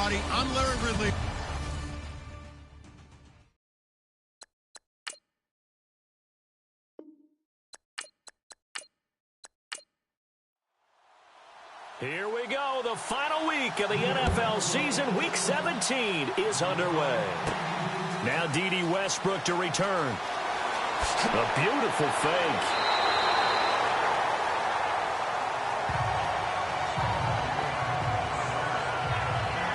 everybody. I'm Larry Ridley. Here we go. The final week of the NFL season. Week 17 is underway. Now D.D. Westbrook to return. A beautiful fake.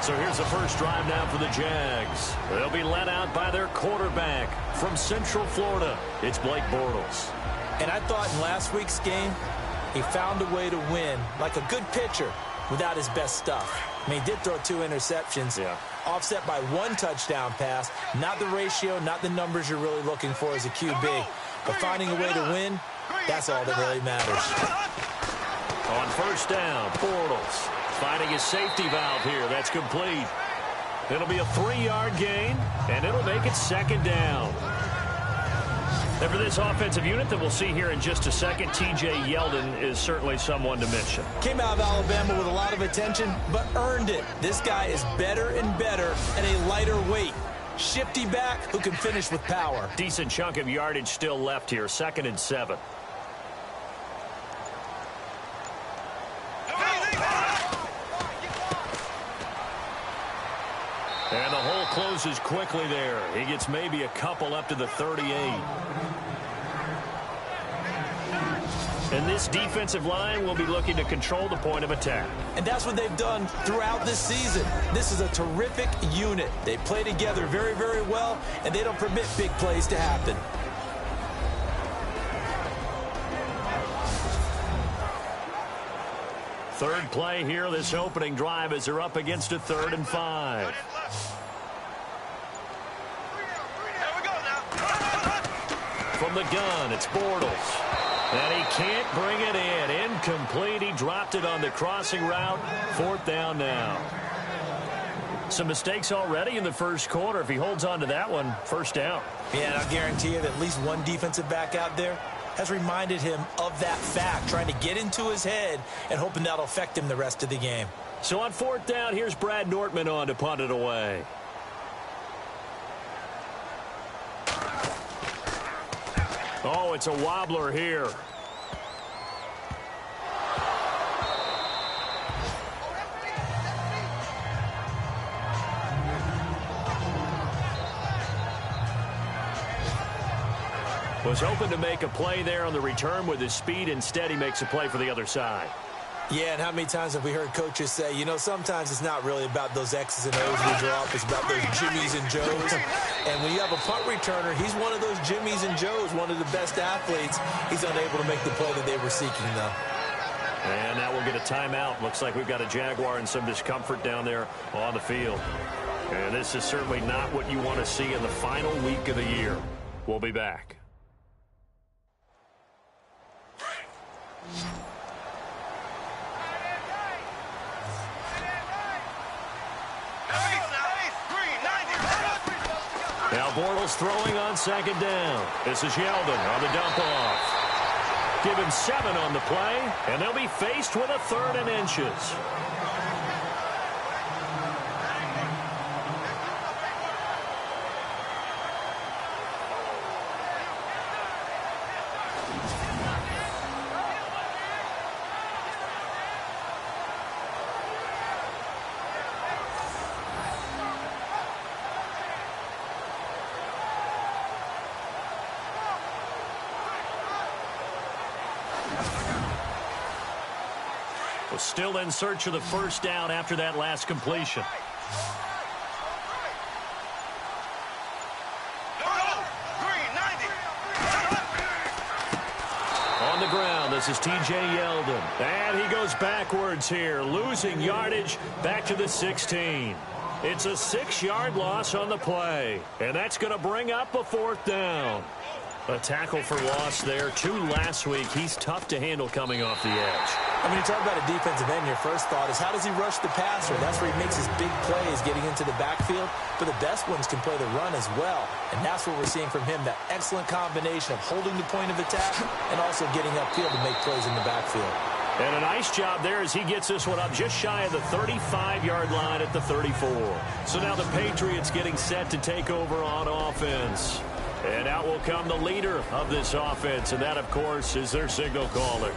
So here's the first drive now for the Jags. They'll be led out by their quarterback from Central Florida. It's Blake Bortles. And I thought in last week's game, he found a way to win like a good pitcher without his best stuff. I mean, he did throw 2 interceptions, offset by 1 touchdown pass. Not the ratio, not the numbers you're really looking for as a QB. But finding a way to win, that's all that really matters. On first down, Bortles finding his safety valve here. That's complete. It'll be a 3-yard gain, and it'll make it second down. And for this offensive unit that we'll see here in just a second, T.J. Yeldon is certainly someone to mention. Came out of Alabama with a lot of attention, but earned it. This guy is better and better at a lighter weight. Shifty back who can finish with power. Decent chunk of yardage still left here, 2nd and 7. And the hole closes quickly there. He gets maybe a couple up to the 38. And this defensive line will be looking to control the point of attack. And that's what they've done throughout this season. This is a terrific unit. They play together very, very well, and they don't permit big plays to happen. Third play here, this opening drive, as they're up against a 3rd and 5. From the gun, it's Bortles. And he can't bring it in. Incomplete. He dropped it on the crossing route. 4th down now. Some mistakes already in the first quarter. If he holds on to that one, 1st down. Yeah, and I'll guarantee you that at least one defensive back out there has reminded him of that fact, trying to get into his head and hoping that'll affect him the rest of the game. So on 4th down, here's Brad Nortman on to punt it away. Oh, it's a wobbler here. Was hoping to make a play there on the return with his speed. Instead, he makes a play for the other side. Yeah, and how many times have we heard coaches say, you know, sometimes it's not really about those X's and O's we draw up. It's about those Jimmies and Joes. And when you have a punt returner, he's one of those Jimmies and Joes, one of the best athletes. He's unable to make the play that they were seeking, though. And now we'll get a timeout. Looks like we've got a Jaguar in some discomfort down there on the field. And this is certainly not what you want to see in the final week of the year. We'll be back. Now Bortles throwing on 2nd down. This is Yeldon on the dump off. Give him 7 on the play, and they'll be faced with a 3rd and inches. Still in search of the 1st down after that last completion. On the ground, this is T.J. Yeldon. And he goes backwards here, losing yardage back to the 16. It's a 6-yard loss on the play. And that's going to bring up a 4th down. A tackle for loss there. 2 last week. He's tough to handle coming off the edge. I mean, you talk about a defensive end, your first thought is how does he rush the passer? That's where he makes his big plays, getting into the backfield. But the best ones can play the run as well. And that's what we're seeing from him, that excellent combination of holding the point of attack and also getting upfield to make plays in the backfield. And a nice job there as he gets this one up just shy of the 35-yard line at the 34. So now the Patriots getting set to take over on offense. And out will come the leader of this offense, and that, of course, is their signal caller.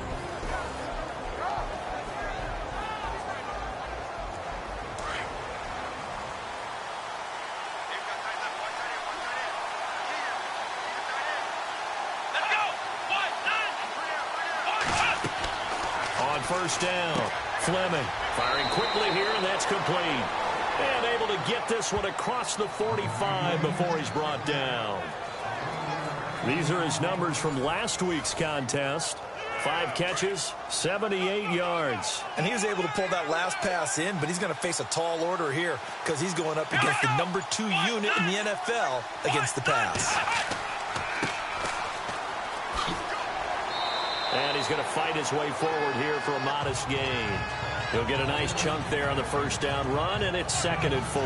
On first down, Fleming firing quickly here, and that's complete. And able to get this one across the 45 before he's brought down. These are his numbers from last week's contest. 5 catches, 78 yards. And he was able to pull that last pass in, but he's going to face a tall order here because he's going up against the number 2 unit in the NFL against the pass. And he's going to fight his way forward here for a modest gain. He'll get a nice chunk there on the first down run, and it's 2nd and 4.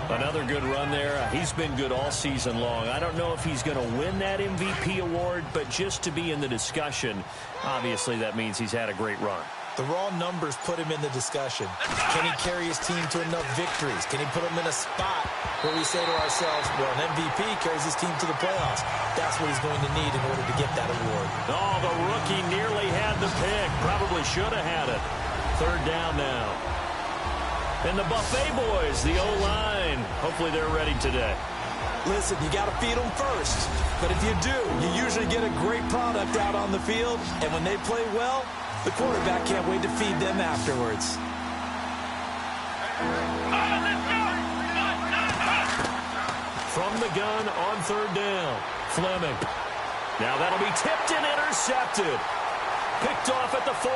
Another good run there. He's been good all season long. I don't know if he's going to win that MVP award, but just to be in the discussion, obviously that means he's had a great run. The raw numbers put him in the discussion. Can he carry his team to enough victories? Can he put them in a spot where we say to ourselves, well, an MVP carries his team to the playoffs. That's what he's going to need in order to get that award. Oh, the rookie nearly had the pick. Probably should have had it. 3rd down now. And the Buffet boys, the O-line, hopefully they're ready today. Listen, you got to feed them first. But if you do, you usually get a great product out on the field. And when they play well, the quarterback can't wait to feed them afterwards. From the gun on 3rd down, Fleming. Now that'll be tipped and intercepted. Picked off at the 40.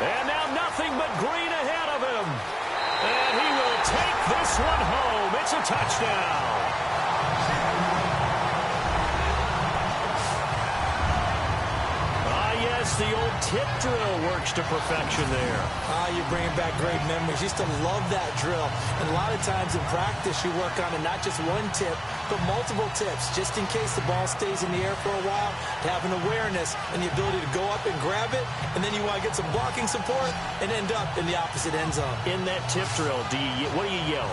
And now nothing but green ahead of him. And he will take this one home. It's a touchdown. Yes, the old tip drill works to perfection there. You're bringing back great memories. Used to love that drill. And a lot of times in practice, you work on it, not just one tip, but multiple tips, just in case the ball stays in the air for a while, to have an awareness and the ability to go up and grab it, and then you want to get some blocking support and end up in the opposite end zone. In that tip drill, what do you yell?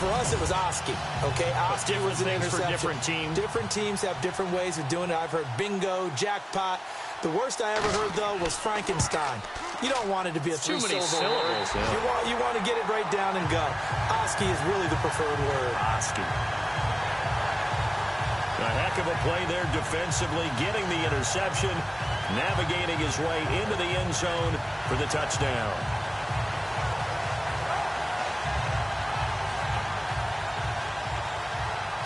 For us, it was Oski. Okay, Oski was an interception. For different teams. Different teams have different ways of doing it. I've heard bingo, jackpot. The worst I ever heard, though, was Frankenstein. You don't want it to be a three-syllable word. Yeah. You want to get it right down and go. Oski is really the preferred word. Oski. A heck of a play there defensively, getting the interception, navigating his way into the end zone for the touchdown.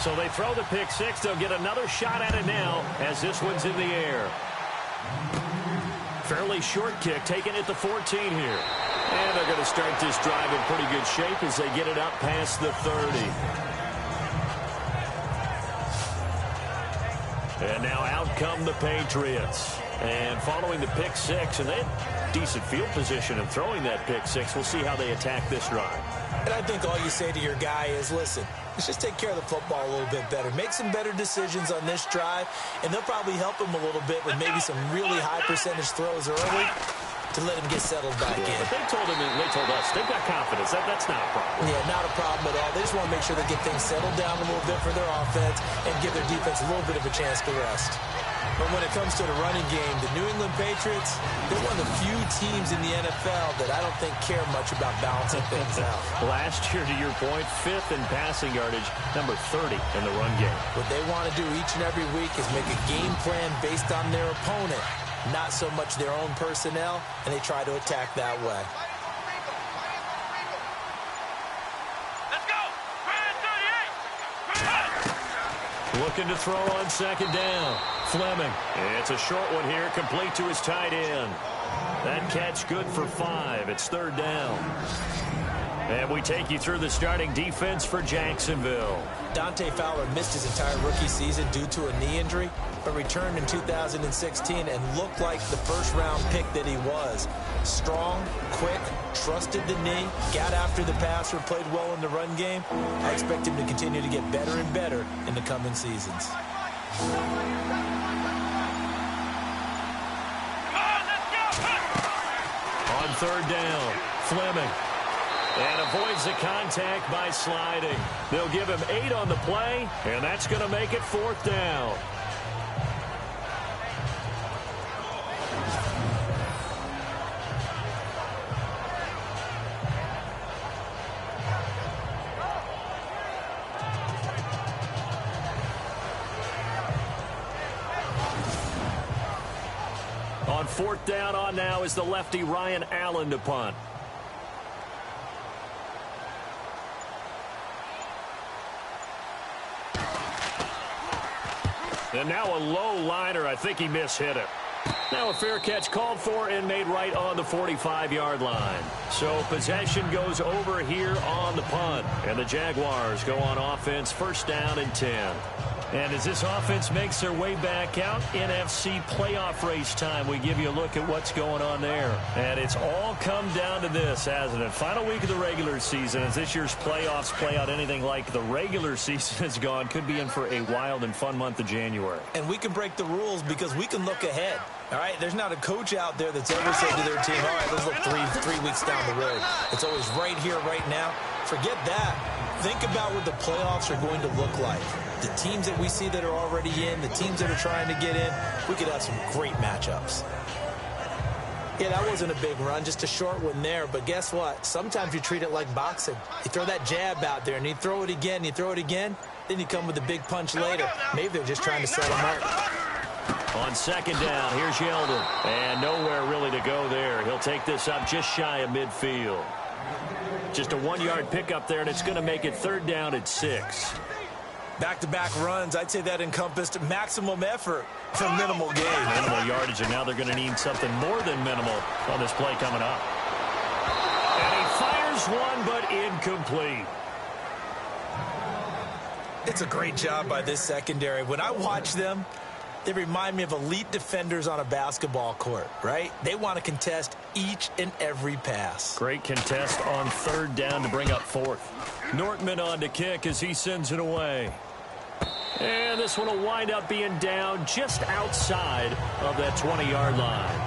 So they throw the pick six. They'll get another shot at it now as this one's in the air. Fairly short kick, taken at the 14 here. And they're going to start this drive in pretty good shape as they get it up past the 30. And now out come the Patriots. And following the pick six, and they had decent field position in throwing that pick six. We'll see how they attack this drive. And I think all you say to your guy is, listen, let's just take care of the football a little bit better. Make some better decisions on this drive, and they'll probably help him a little bit with maybe some really high percentage throws early to let him get settled back in. But they told him, and they told us, they've got confidence. That's not a problem. Yeah, not a problem at all. They just want to make sure they get things settled down a little bit for their offense and give their defense a little bit of a chance to rest. But when it comes to the running game, the New England Patriots, they're one of the few teams in the NFL that I don't think care much about balancing things out. Last year, to your point, 5th in passing yardage, number 30 in the run game. What they want to do each and every week is make a game plan based on their opponent, not so much their own personnel, and they try to attack that way. Let's go! 38! Looking to throw on second down. Fleming. It's a short one here, complete to his tight end. That catch good for 5. It's 3rd down. And we take you through the starting defense for Jacksonville. Dante Fowler missed his entire rookie season due to a knee injury, but returned in 2016 and looked like the first-round pick that he was. Strong, quick, trusted the knee, got after the passer, played well in the run game. I expect him to continue to get better and better in the coming seasons. Come on, let's go! third down. Fleming. And avoids the contact by sliding. They'll give him 8 on the play, and that's going to make it 4th down. On 4th down on now is the lefty Ryan Allen to punt. And now a low liner. I think he mishit it. Now a fair catch called for and made right on the 45-yard line. So possession goes over here on the punt. And the Jaguars go on offense, 1st down and 10. And as this offense makes their way back out, NFC playoff race time, we give you a look at what's going on there. And it's all come down to this, hasn't it? Final week of the regular season, as this year's playoffs play out anything like the regular season has gone, could be in for a wild and fun month of January. And we can break the rules because we can look ahead. All right, there's not a coach out there that's ever said to their team, all right, let's look three weeks down the road. It's always right here, right now. Forget that. Think about what the playoffs are going to look like. The teams that we see that are already in, the teams that are trying to get in, we could have some great matchups. Yeah, that wasn't a big run, just a short one there. But guess what? Sometimes you treat it like boxing. You throw that jab out there, and you throw it again, you throw it again, then you come with a big punch later. Maybe they're just trying to set them up. On 2nd down, here's Yeldon. And nowhere really to go there. He'll take this up just shy of midfield. Just a 1-yard pickup there, and it's going to make it 3rd down at 6. Back-to-back runs, I'd say that encompassed maximum effort for minimal gain. Minimal yardage, and now they're going to need something more than minimal on this play coming up. And he fires one, but incomplete. It's a great job by this secondary. When I watch them, they remind me of elite defenders on a basketball court, right? They want to contest each and every pass. Great contest on 3rd down to bring up 4th. Nortman on to kick as he sends it away. And this one will wind up being down just outside of that 20-yard line.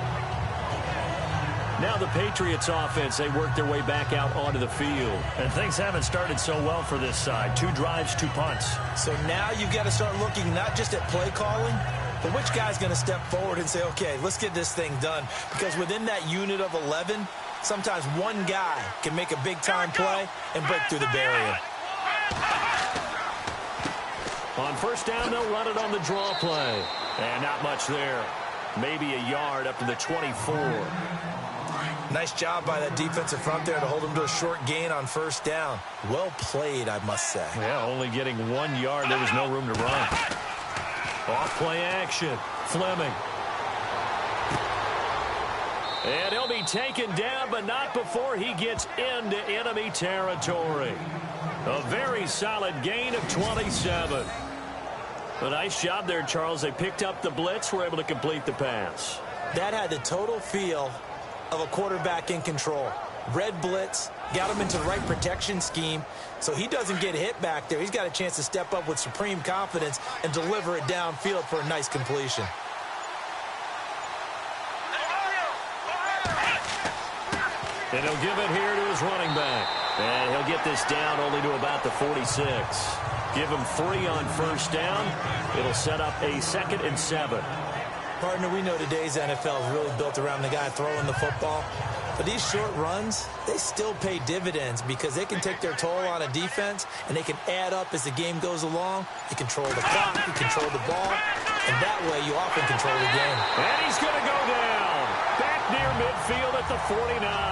Now the Patriots offense, they work their way back out onto the field. And things haven't started so well for this side. 2 drives, 2 punts. So now you've got to start looking not just at play calling, but which guy's going to step forward and say, okay, let's get this thing done. Because within that unit of 11, sometimes one guy can make a big-time play and break through the barrier. On 1st down, they'll run it on the draw play. And not much there. Maybe a yard up to the 24. Nice job by that defensive front there to hold him to a short gain on 1st down. Well played, I must say. Yeah, only getting 1 yard. There was no room to run. Off play action. Fleming. And he'll be taken down, but not before he gets into enemy territory. A very solid gain of 27. A nice job there, Charles. They picked up the blitz, were able to complete the pass. That had the total feel of a quarterback in control. Red blitz, got him into the right protection scheme, so he doesn't get hit back there. He's got a chance to step up with supreme confidence and deliver it downfield for a nice completion. And he'll give it here to his running back. And he'll get this down only to about the 46. Give him 3 on 1st down. It'll set up a 2nd and 7. Partner, we know today's NFL is really built around the guy throwing the football. But these short runs, they still pay dividends because they can take their toll on a defense and they can add up as the game goes along. You control the clock, you control the ball, and that way you often control the game. And he's going to go down. Back near midfield at the 49.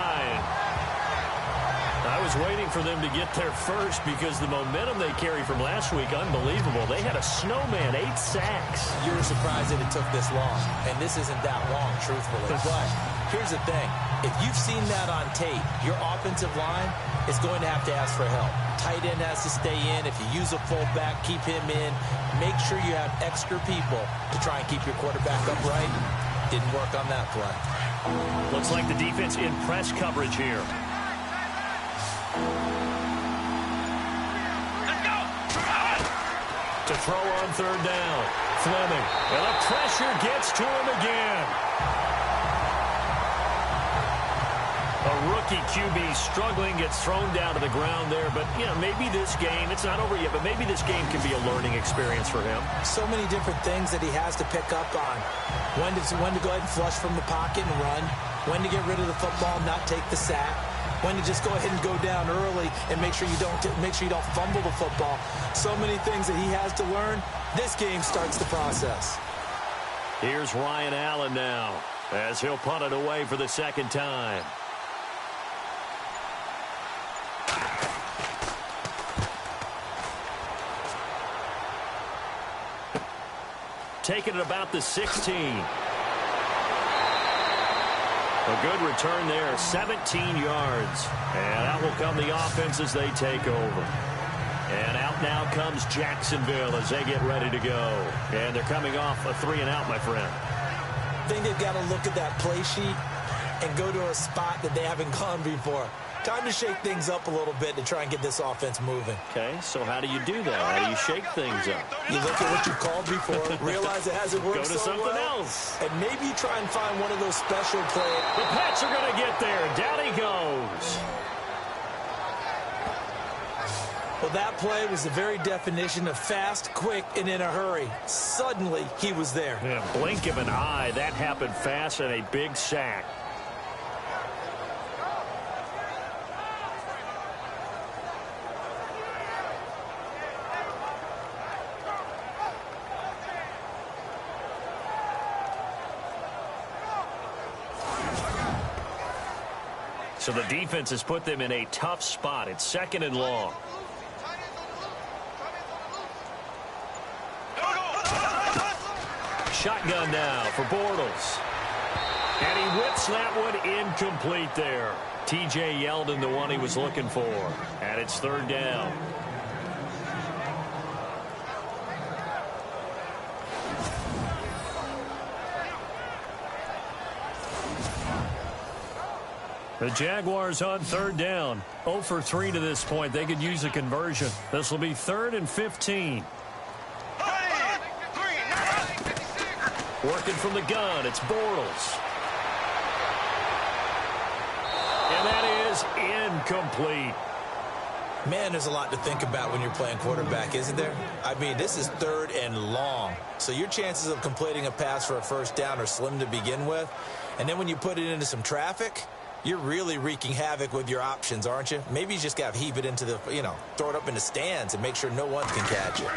I was waiting for them to get there first because the momentum they carry from last week, unbelievable. They had a snowman, 8 sacks. You were surprised that it took this long, and this isn't that long, truthfully. But here's the thing. If you've seen that on tape, your offensive line is going to have to ask for help. Tight end has to stay in. If you use a fullback, keep him in. Make sure you have extra people to try and keep your quarterback upright. Didn't work on that play. Looks like the defense in press coverage here. To throw on 3rd down. Fleming. And the pressure gets to him again. rookie QB struggling, gets thrown down to the ground there. But, you know, maybe this game, it's not over yet, but maybe this game can be a learning experience for him. So many different things that he has to pick up on. When to go ahead and flush from the pocket and run. When to get rid of the football and not take the sack. When to just go ahead and go down early and make sure you don't fumble the football. So many things that he has to learn. This game starts the process. Here's Ryan Allen now, as he'll punt it away for the second time. Taking it about the 16. A good return there, 17 yards. And out will come the offense as they take over. And out now comes Jacksonville as they get ready to go. And they're coming off a 3-and-out, my friend. I think they've got to look at that play sheet and go to a spot that they haven't gone before. Time to shake things up a little bit to try and get this offense moving. Okay, so how do you do that? How do you shake things up? You look at what you called before, realize it hasn't worked Go to so something well, else. and maybe try and find one of those special plays. The Pats are going to get there. Down he goes. Well, that play was the very definition of fast, quick, and in a hurry. Suddenly, he was there. Yeah, blink of an eye. That happened fast and a big sack. So the defense has put them in a tough spot. It's 2nd and long. Shotgun now for Bortles. And he whips that one incomplete there. T.J. Yeldon, the one he was looking for. And it's 3rd down. The Jaguars on 3rd down. 0 for 3 to this point. They could use a conversion. This will be 3rd and 15. Working from the gun, it's Bortles. And that is incomplete. Man, there's a lot to think about when you're playing quarterback, isn't there? I mean, this is 3rd and long. So your chances of completing a pass for a 1st down are slim to begin with. And then when you put it into some traffic, you're really wreaking havoc with your options, aren't you? Maybe you just got to heave it into the, throw it up in the stands and make sure no one can catch it.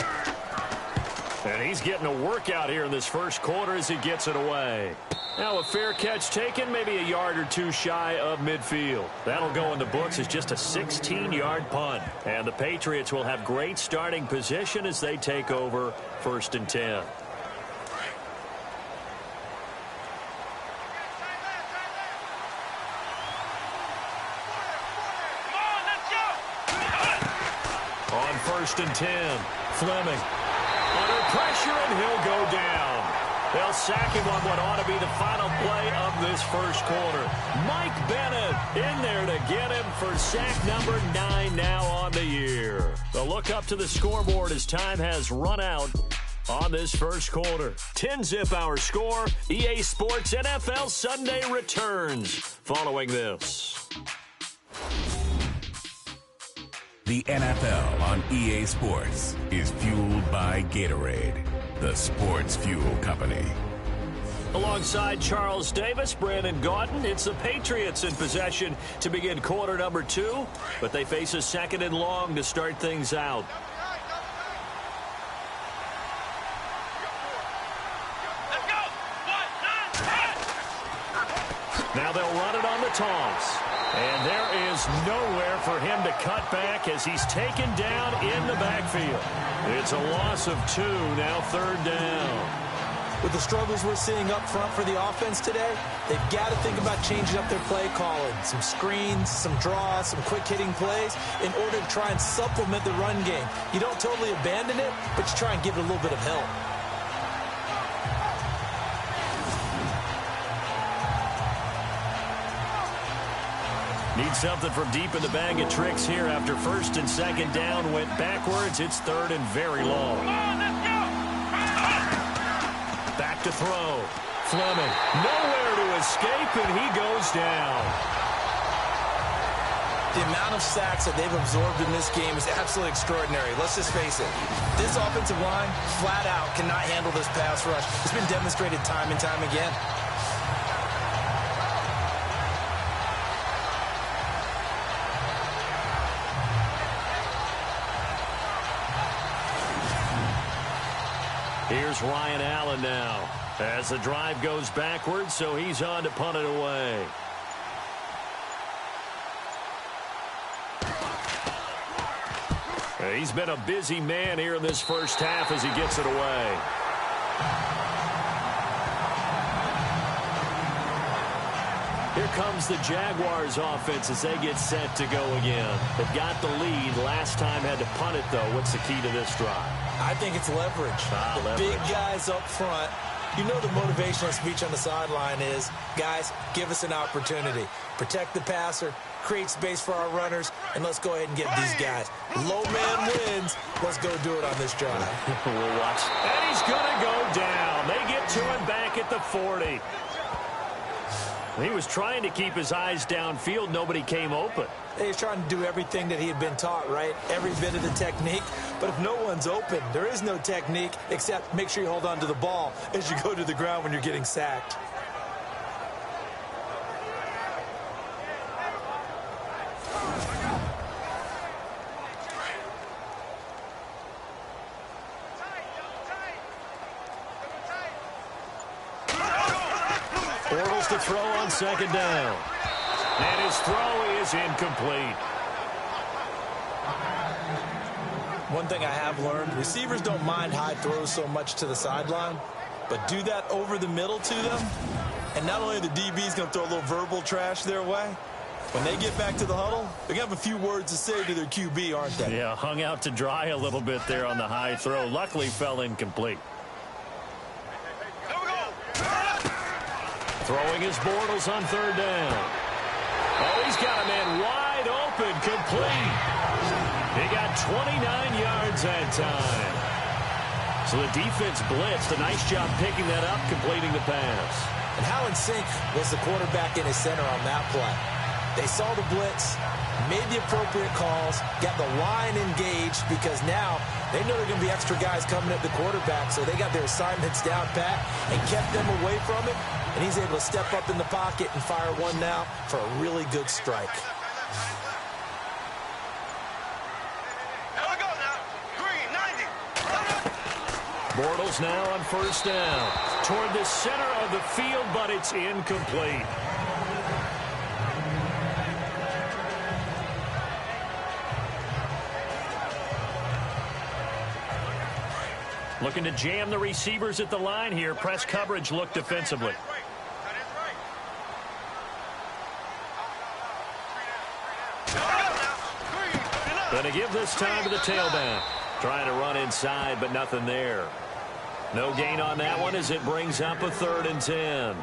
And he's getting a workout here in this 1st quarter as he gets it away. Now a fair catch taken, maybe a yard or two shy of midfield. That'll go in the books as just a 16-yard punt. And the Patriots will have great starting position as they take over 1st and 10. On 1st and 10, Fleming. Under pressure, and he'll go down. They'll sack him on what ought to be the final play of this 1st quarter. Mike Bennett in there to get him for sack number 9 now on the year. The look up to the scoreboard as time has run out on this 1st quarter. 10-zip our score. EA Sports NFL Sunday returns following this. The NFL on EA Sports is fueled by Gatorade, the sports fuel company. Alongside Charles Davis, Brandon Gaudin, it's the Patriots in possession to begin quarter number 2, but they face a 2nd and long to start things out. Now they'll run it on the toss. And there is nowhere for him to cut back as he's taken down in the backfield. It's a loss of 2, now 3rd down. With the struggles we're seeing up front for the offense today, they've got to think about changing up their play calling. Some screens, some draws, some quick-hitting plays in order to try and supplement the run game. You don't totally abandon it, but you try and give it a little bit of help. Need something from deep in the bag of tricks here after 1st and 2nd down went backwards. It's 3rd and very long. Back to throw. Fleming nowhere to escape, and he goes down. The amount of sacks that they've absorbed in this game is absolutely extraordinary. Let's just face it. This offensive line, flat out, cannot handle this pass rush. It's been demonstrated time and time again. Here's Ryan Allen now. As the drive goes backwards, so he's on to punt it away. He's been a busy man here in this first half as he gets it away. Here comes the Jaguars offense as they get set to go again. They've got the lead. Last time had to punt it, though. What's the key to this drive? I think it's leverage. Big guys up front. You know the motivational speech on the sideline is, guys, give us an opportunity. Protect the passer, create space for our runners, and let's go ahead and get these guys. Low man wins. Let's go do it on this drive. We'll watch. And he's going to go down. They get to him back at the 40. He was trying to keep his eyes downfield. Nobody came open. He was trying to do everything that he had been taught, right? Every bit of the technique. But if no one's open, there is no technique except make sure you hold on to the ball as you go to the ground when you're getting sacked. Bortles to throw on second down. And his throw is incomplete. One thing I have learned, receivers don't mind high throws so much to the sideline, but do that over the middle to them, and not only are the DBs going to throw a little verbal trash their way, when they get back to the huddle, they're going to have a few words to say to their QB, aren't they? Yeah, hung out to dry a little bit there on the high throw. Luckily fell incomplete. Throwing his Bortles on third down. Oh, he's got a man wide open, complete. He got 29 yards that time. So the defense blitzed. A nice job picking that up, completing the pass. And how in sync was the quarterback in his center on that play? They saw the blitz, made the appropriate calls, got the line engaged because now they know there are going to be extra guys coming at the quarterback, so they got their assignments down pat and kept them away from it. And he's able to step up in the pocket and fire one now for a really good strike. There we go now. Green, 90. Bortles now on first down. Toward the center of the field, but it's incomplete. Looking to jam the receivers at the line here. Press coverage look defensively. Going to give this time to the tailback. Trying to run inside, but nothing there. No gain on that one as it brings up a 3rd and 10.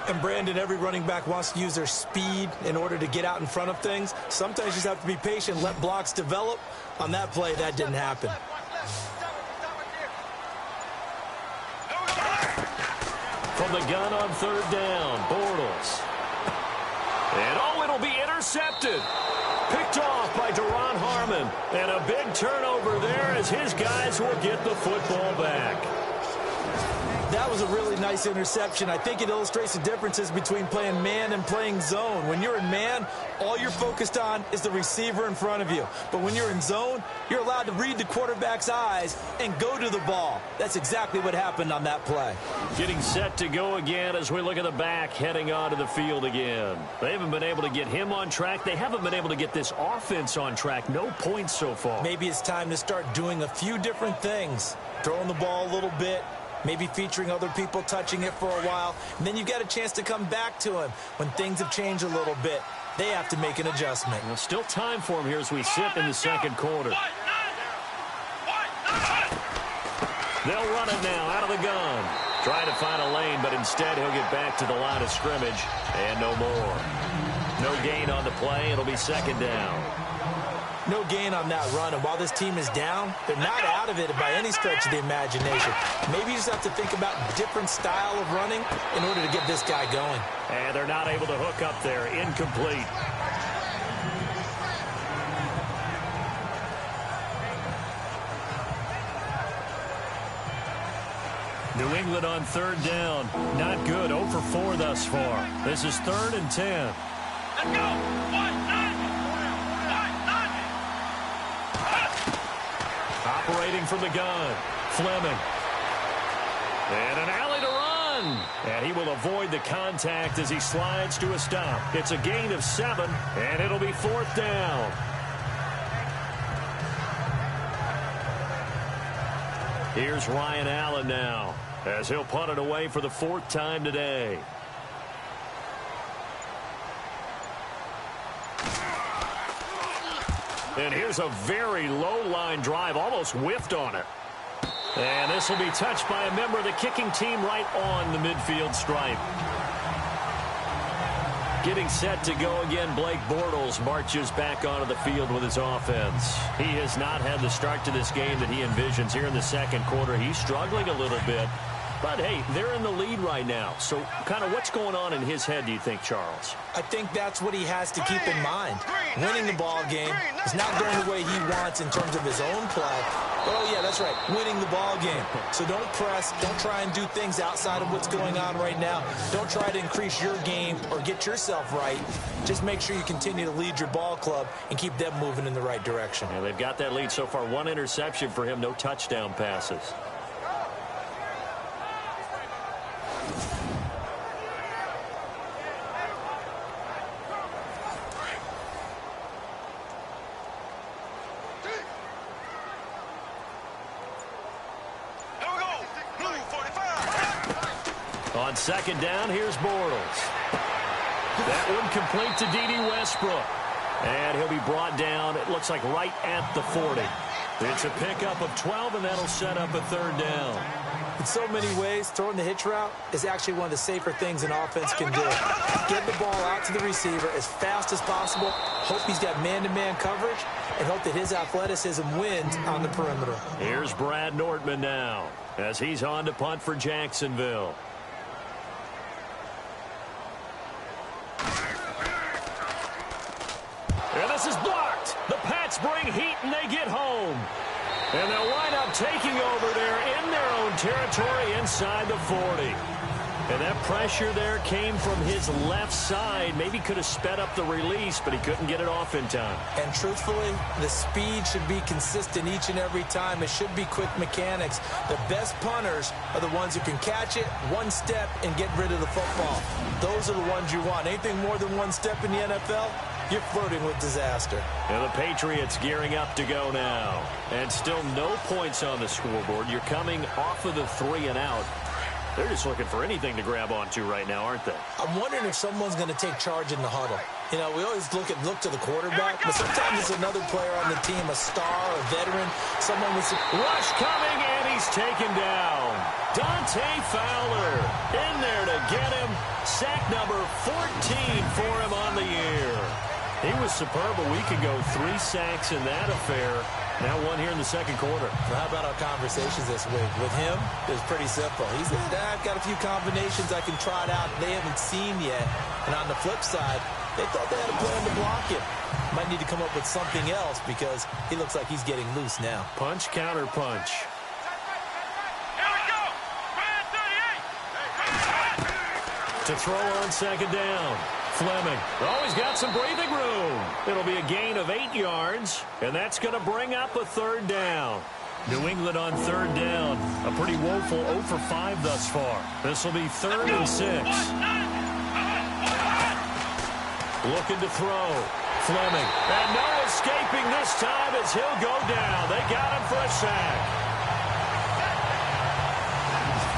And Brandon, every running back wants to use their speed in order to get out in front of things. Sometimes you just have to be patient, let blocks develop. On that play, that didn't happen. From the gun on third down, Bortles. And oh, it'll be intercepted. Picked off by Duron Harmon. And a big turnover there as his guys will get the football back. That was a really nice interception. I think it illustrates the differences between playing man and playing zone. When you're in man, all you're focused on is the receiver in front of you. But when you're in zone, you're allowed to read the quarterback's eyes and go to the ball. That's exactly what happened on that play. Getting set to go again as we look at the back heading onto the field again. They haven't been able to get him on track. They haven't been able to get this offense on track. No points so far. Maybe it's time to start doing a few different things. Throwing the ball a little bit. Maybe featuring other people touching it for a while. And then you've got a chance to come back to him when things have changed a little bit. They have to make an adjustment. Well, still time for him here as we sit in the second quarter. They'll run it now out of the gun. Trying to find a lane, but instead he'll get back to the line of scrimmage. And no more. No gain on the play. It'll be second down. No gain on that run, and while this team is down, they're not out of it by any stretch of the imagination. Maybe you just have to think about a different style of running in order to get this guy going. And they're not able to hook up there. Incomplete. New England on third down. Not good. 0 for 4 thus far. This is 3rd and 10. Let's go. 1-9. Operating from the gun. Fleming. And an alley to run. And he will avoid the contact as he slides to a stop. It's a gain of 7, and it'll be 4th down. Here's Ryan Allen now, as he'll punt it away for the 4th time today. And here's a very low-line drive, almost whiffed on it. And this will be touched by a member of the kicking team right on the midfield stripe. Getting set to go again, Blake Bortles marches back onto the field with his offense. He has not had the start to this game that he envisions here in the second quarter. He's struggling a little bit. But, hey, they're in the lead right now. So, kind of what's going on in his head, do you think, Charles? I think that's what he has to keep in mind. Winning the ball game is not going the way he wants in terms of his own play. Oh, yeah, that's right, winning the ball game. So don't press. Don't try and do things outside of what's going on right now. Don't try to increase your game or get yourself right. Just make sure you continue to lead your ball club and keep them moving in the right direction. Yeah, they've got that lead so far. 1 interception for him, no touchdown passes. On second down, here's Bortles. That one complete to D.D. Westbrook. And he'll be brought down, it looks like right at the 40. It's a pickup of 12, and that'll set up a 3rd down. In so many ways, throwing the hitch route is actually one of the safer things an offense can do. Get the ball out to the receiver as fast as possible, hope he's got man-to-man coverage, and hope that his athleticism wins on the perimeter. Here's Brad Nortman now, as he's on to punt for Jacksonville. And this is blocked. The Pats bring heat and they get home. And they'll wind up taking over there in their own territory inside the 40. And that pressure there came from his left side. Maybe could have sped up the release, but he couldn't get it off in time. And truthfully, the speed should be consistent each and every time. It should be quick mechanics. The best punters are the ones who can catch it, one step, and get rid of the football. Those are the ones you want. Anything more than one step in the NFL, you're flirting with disaster. And the Patriots gearing up to go now. And still no points on the scoreboard. You're coming off of the 3 and out. They're just looking for anything to grab onto right now, aren't they? I'm wondering if someone's going to take charge in the huddle. You know, we always look to the quarterback, but sometimes it's another player on the team, a star, a veteran, someone with some... Rush coming, and he's taken down. Dante Fowler in there to get him. Sack number 14 for him on the year. He was superb a week ago. 3 sacks in that affair. Now 1 here in the second quarter. Well, how about our conversations this week? With him, it was pretty simple. He said, I've got a few combinations I can try it out they haven't seen yet. And on the flip side, they thought they had a plan to block him. Might need to come up with something else because he looks like he's getting loose now. Punch, counter punch. Here we go. Brad 38. To throw on second down. Fleming. Oh, he's got some breathing room. It'll be a gain of 8 yards, and that's going to bring up a 3rd down. New England on 3rd down. A pretty woeful 0 for 5 thus far. This will be 3rd and 6. Looking to throw. Fleming. And no escaping this time as he'll go down. They got him for a sack.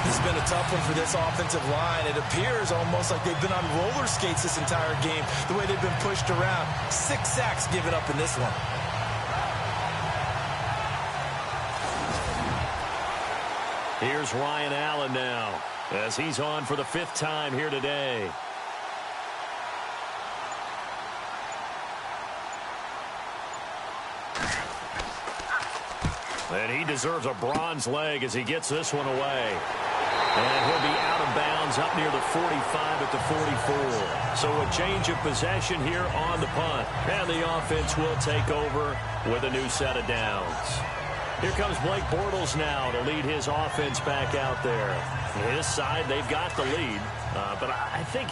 It's been a tough one for this offensive line. It appears almost like they've been on roller skates this entire game, the way they've been pushed around. 6 sacks given up in this one. Here's Ryan Allen now, as he's on for the 5th time here today. And he deserves a bronze leg as he gets this one away. And he'll be out of bounds up near the 45 at the 44. So a change of possession here on the punt. And the offense will take over with a new set of downs. Here comes Blake Bortles now to lead his offense back out there. On his side, they've got the lead. But I think,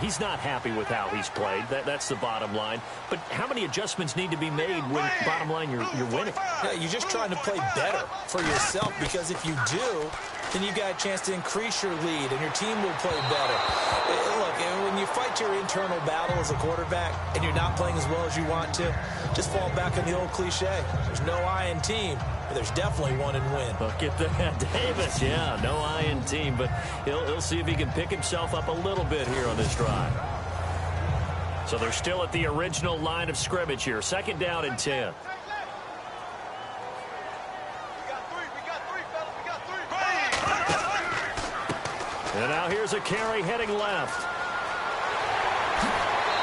he's not happy with how he's played. That's the bottom line. But how many adjustments need to be made when, bottom line, you're winning? Yeah, you're just trying to play better for yourself, because if you do, then you've got a chance to increase your lead, and your team will play better. Look, when you fight your internal battle as a quarterback and you're not playing as well as you want to, just fall back on the old cliche. There's no I in team, but there's definitely one in win. Look at that, Davis. Yeah, no I in team, but he'll see if he can pick himself up a little bit here on this drive. So they're still at the original line of scrimmage here. 2nd down and 10. And now here's a carry heading left.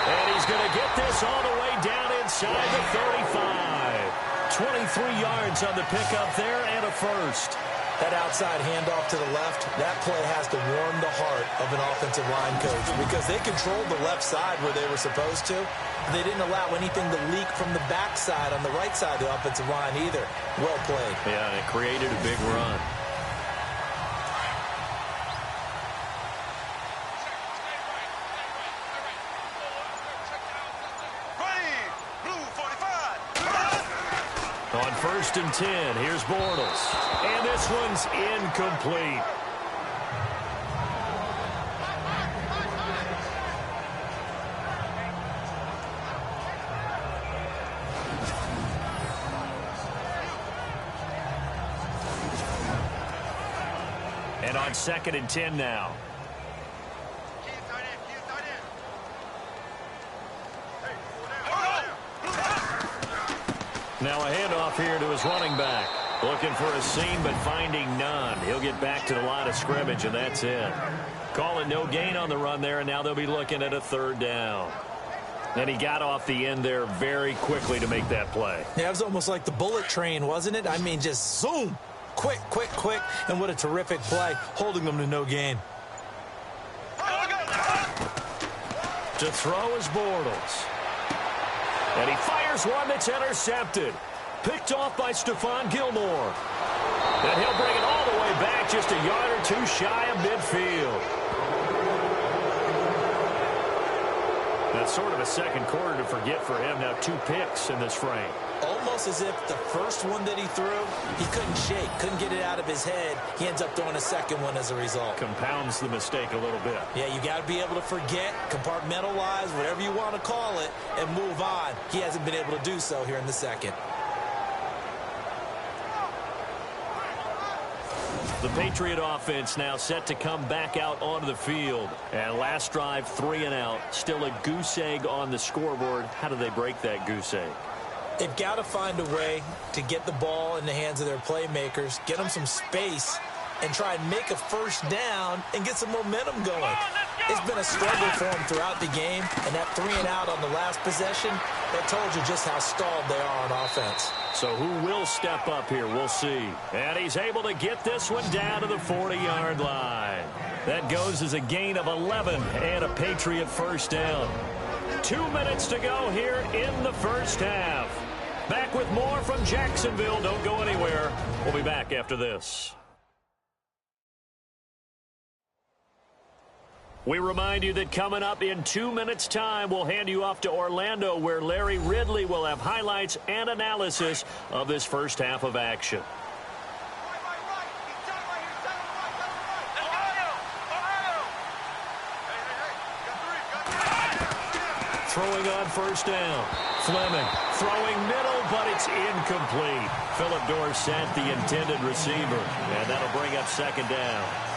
And he's going to get this all the way down inside the 35. 23 yards on the pickup there and a first. That outside handoff to the left, that play has to warm the heart of an offensive line coach, because they controlled the left side where they were supposed to. They didn't allow anything to leak from the backside on the right side of the offensive line either. Well played. Yeah, and it created a big run. On 1st and 10, here's Bortles. And this one's incomplete. And on 2nd and 10 now. Now a handoff here to his running back. Looking for a seam, but finding none. He'll get back to the line of scrimmage, and that's it. Call it no gain on the run there, and now they'll be looking at a 3rd down. And he got off the end there very quickly to make that play. Yeah, it was almost like the bullet train, wasn't it? I mean, just zoom. Quick, quick, quick. And what a terrific play, holding them to no gain. To throw is Bortles. And he fires one that's intercepted. Picked off by Stephon Gilmore. And he'll bring it all the way back, just a yard or two shy of midfield. That's sort of a second quarter to forget for him. Now 2 picks in this frame. Almost as if the first one that he threw, he couldn't shake, couldn't get it out of his head. He ends up throwing a second one as a result. Compounds the mistake a little bit. Yeah, you got to be able to forget, compartmentalize, whatever you want to call it, and move on. He hasn't been able to do so here in the second. The Patriot offense now set to come back out onto the field. And last drive, 3 and out. Still a goose egg on the scoreboard. How do they break that goose egg? They've got to find a way to get the ball in the hands of their playmakers, get them some space, and try and make a 1st down and get some momentum going. It's been a struggle for them throughout the game, and that 3 and out on the last possession, that told you just how stalled they are on offense. So who will step up here? We'll see. And he's able to get this one down to the 40-yard line. That goes as a gain of 11 and a Patriot 1st down. 2 minutes to go here in the 1st half. Back with more from Jacksonville. Don't go anywhere. We'll be back after this. We remind you that coming up in 2 minutes' time, we'll hand you off to Orlando, where Larry Ridley will have highlights and analysis of this 1st half of action. Throwing on 1st down. Fleming throwing middle, but it's incomplete. Philip Dorsett, the intended receiver. And that'll bring up 2nd down.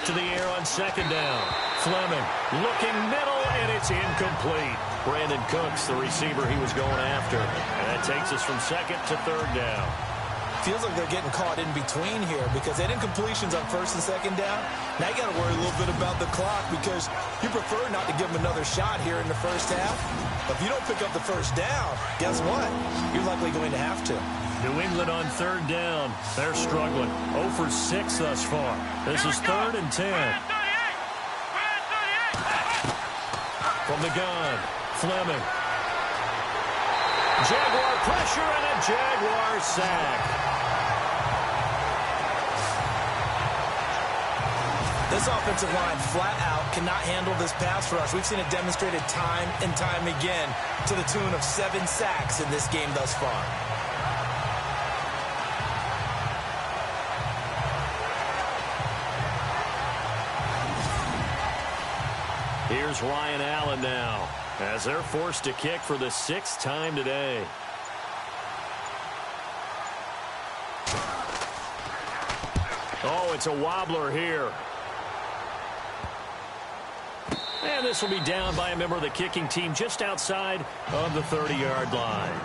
To the air on 2nd down. Fleming looking middle, and it's incomplete. Brandon Cooks, the receiver he was going after. And that takes us from 2nd to 3rd down. Feels like they're getting caught in between here, because they had incompletions on 1st and 2nd down. Now you got to worry a little bit about the clock, because you prefer not to give them another shot here in the 1st half. But if you don't pick up the first down, guess what? You're likely going to have to. New England on third down. They're struggling. 0 for 6 thus far. This is 3rd and 10. From the gun, Fleming. Jaguar pressure and a Jaguar sack. This offensive line flat out cannot handle this pass rush. We've seen it demonstrated time and time again to the tune of 7 sacks in this game thus far. Here's Ryan Allen now as they're forced to kick for the 6th time today. Oh, it's a wobbler here. And this will be down by a member of the kicking team just outside of the 30-yard line.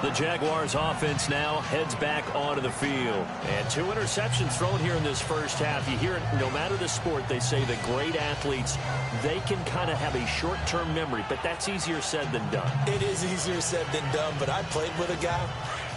The Jaguars offense now heads back onto the field. And 2 interceptions thrown here in this first half. You hear it, no matter the sport, they say the great athletes, they can kind of have a short-term memory, but that's easier said than done. It is easier said than done, but I played with a guy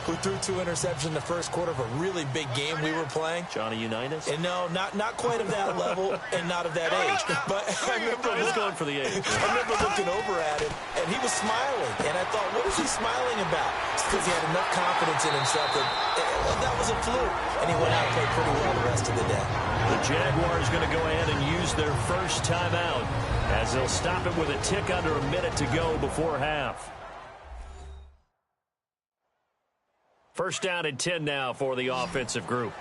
who threw 2 interceptions in the first quarter of a really big game we were playing. Johnny Unitas? And no, not quite of that level and not of that age. But I remember going for the age. I remember looking over at him, and he was smiling. And I thought, what is he smiling about? It's because he had enough confidence in himself that was a fluke. And he went out and played pretty well the rest of the day. The Jaguars going to go ahead and use their first timeout as they'll stop it with a tick under a minute to go before half. First down and 10 now for the offensive group.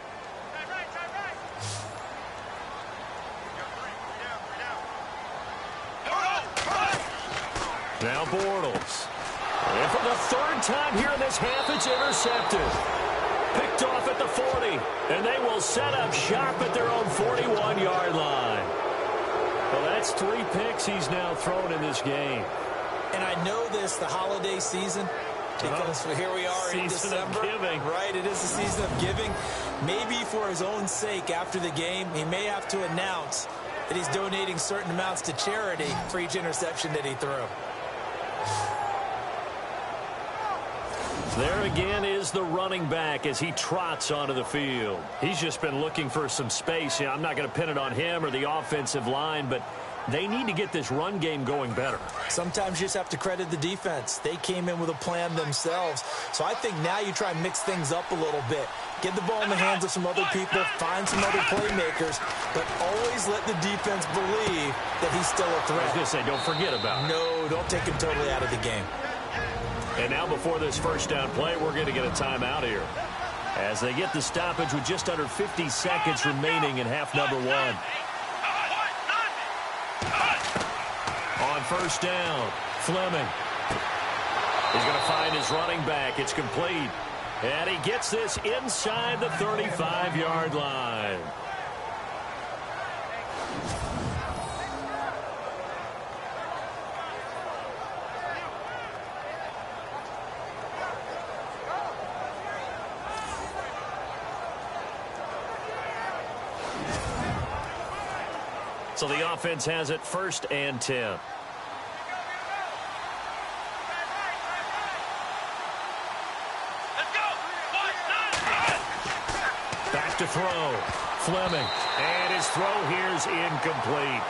Now Bortles. And for the 3rd time here in this half, it's intercepted. Picked off at the 40. And they will set up shop at their own 41-yard line. Well, that's 3 picks he's now thrown in this game. And I know this, the holiday season, because here we are in December, right? It is the season of giving. Maybe for his own sake after the game, he may have to announce that he's donating certain amounts to charity for each interception that he threw. There again is the running back as he trots onto the field. He's just been looking for some space. I'm not going to pin it on him or the offensive line, but they need to get this run game going better. Sometimes you just have to credit the defense. They came in with a plan themselves. So I think now you try and mix things up a little bit. Get the ball in the hands of some other people, find some other playmakers, but always let the defense believe that he's still a threat. I was going to say, don't forget about it. No, don't take him totally out of the game. And now before this first down play, we're going to get a timeout here as they get the stoppage with just under 50 seconds remaining in half number 1. On first down, Fleming. He's going to find his running back. It's complete. And he gets this inside the 35-yard line. So the offense has it 1st and 10. Back to throw. Fleming. And his throw here is incomplete.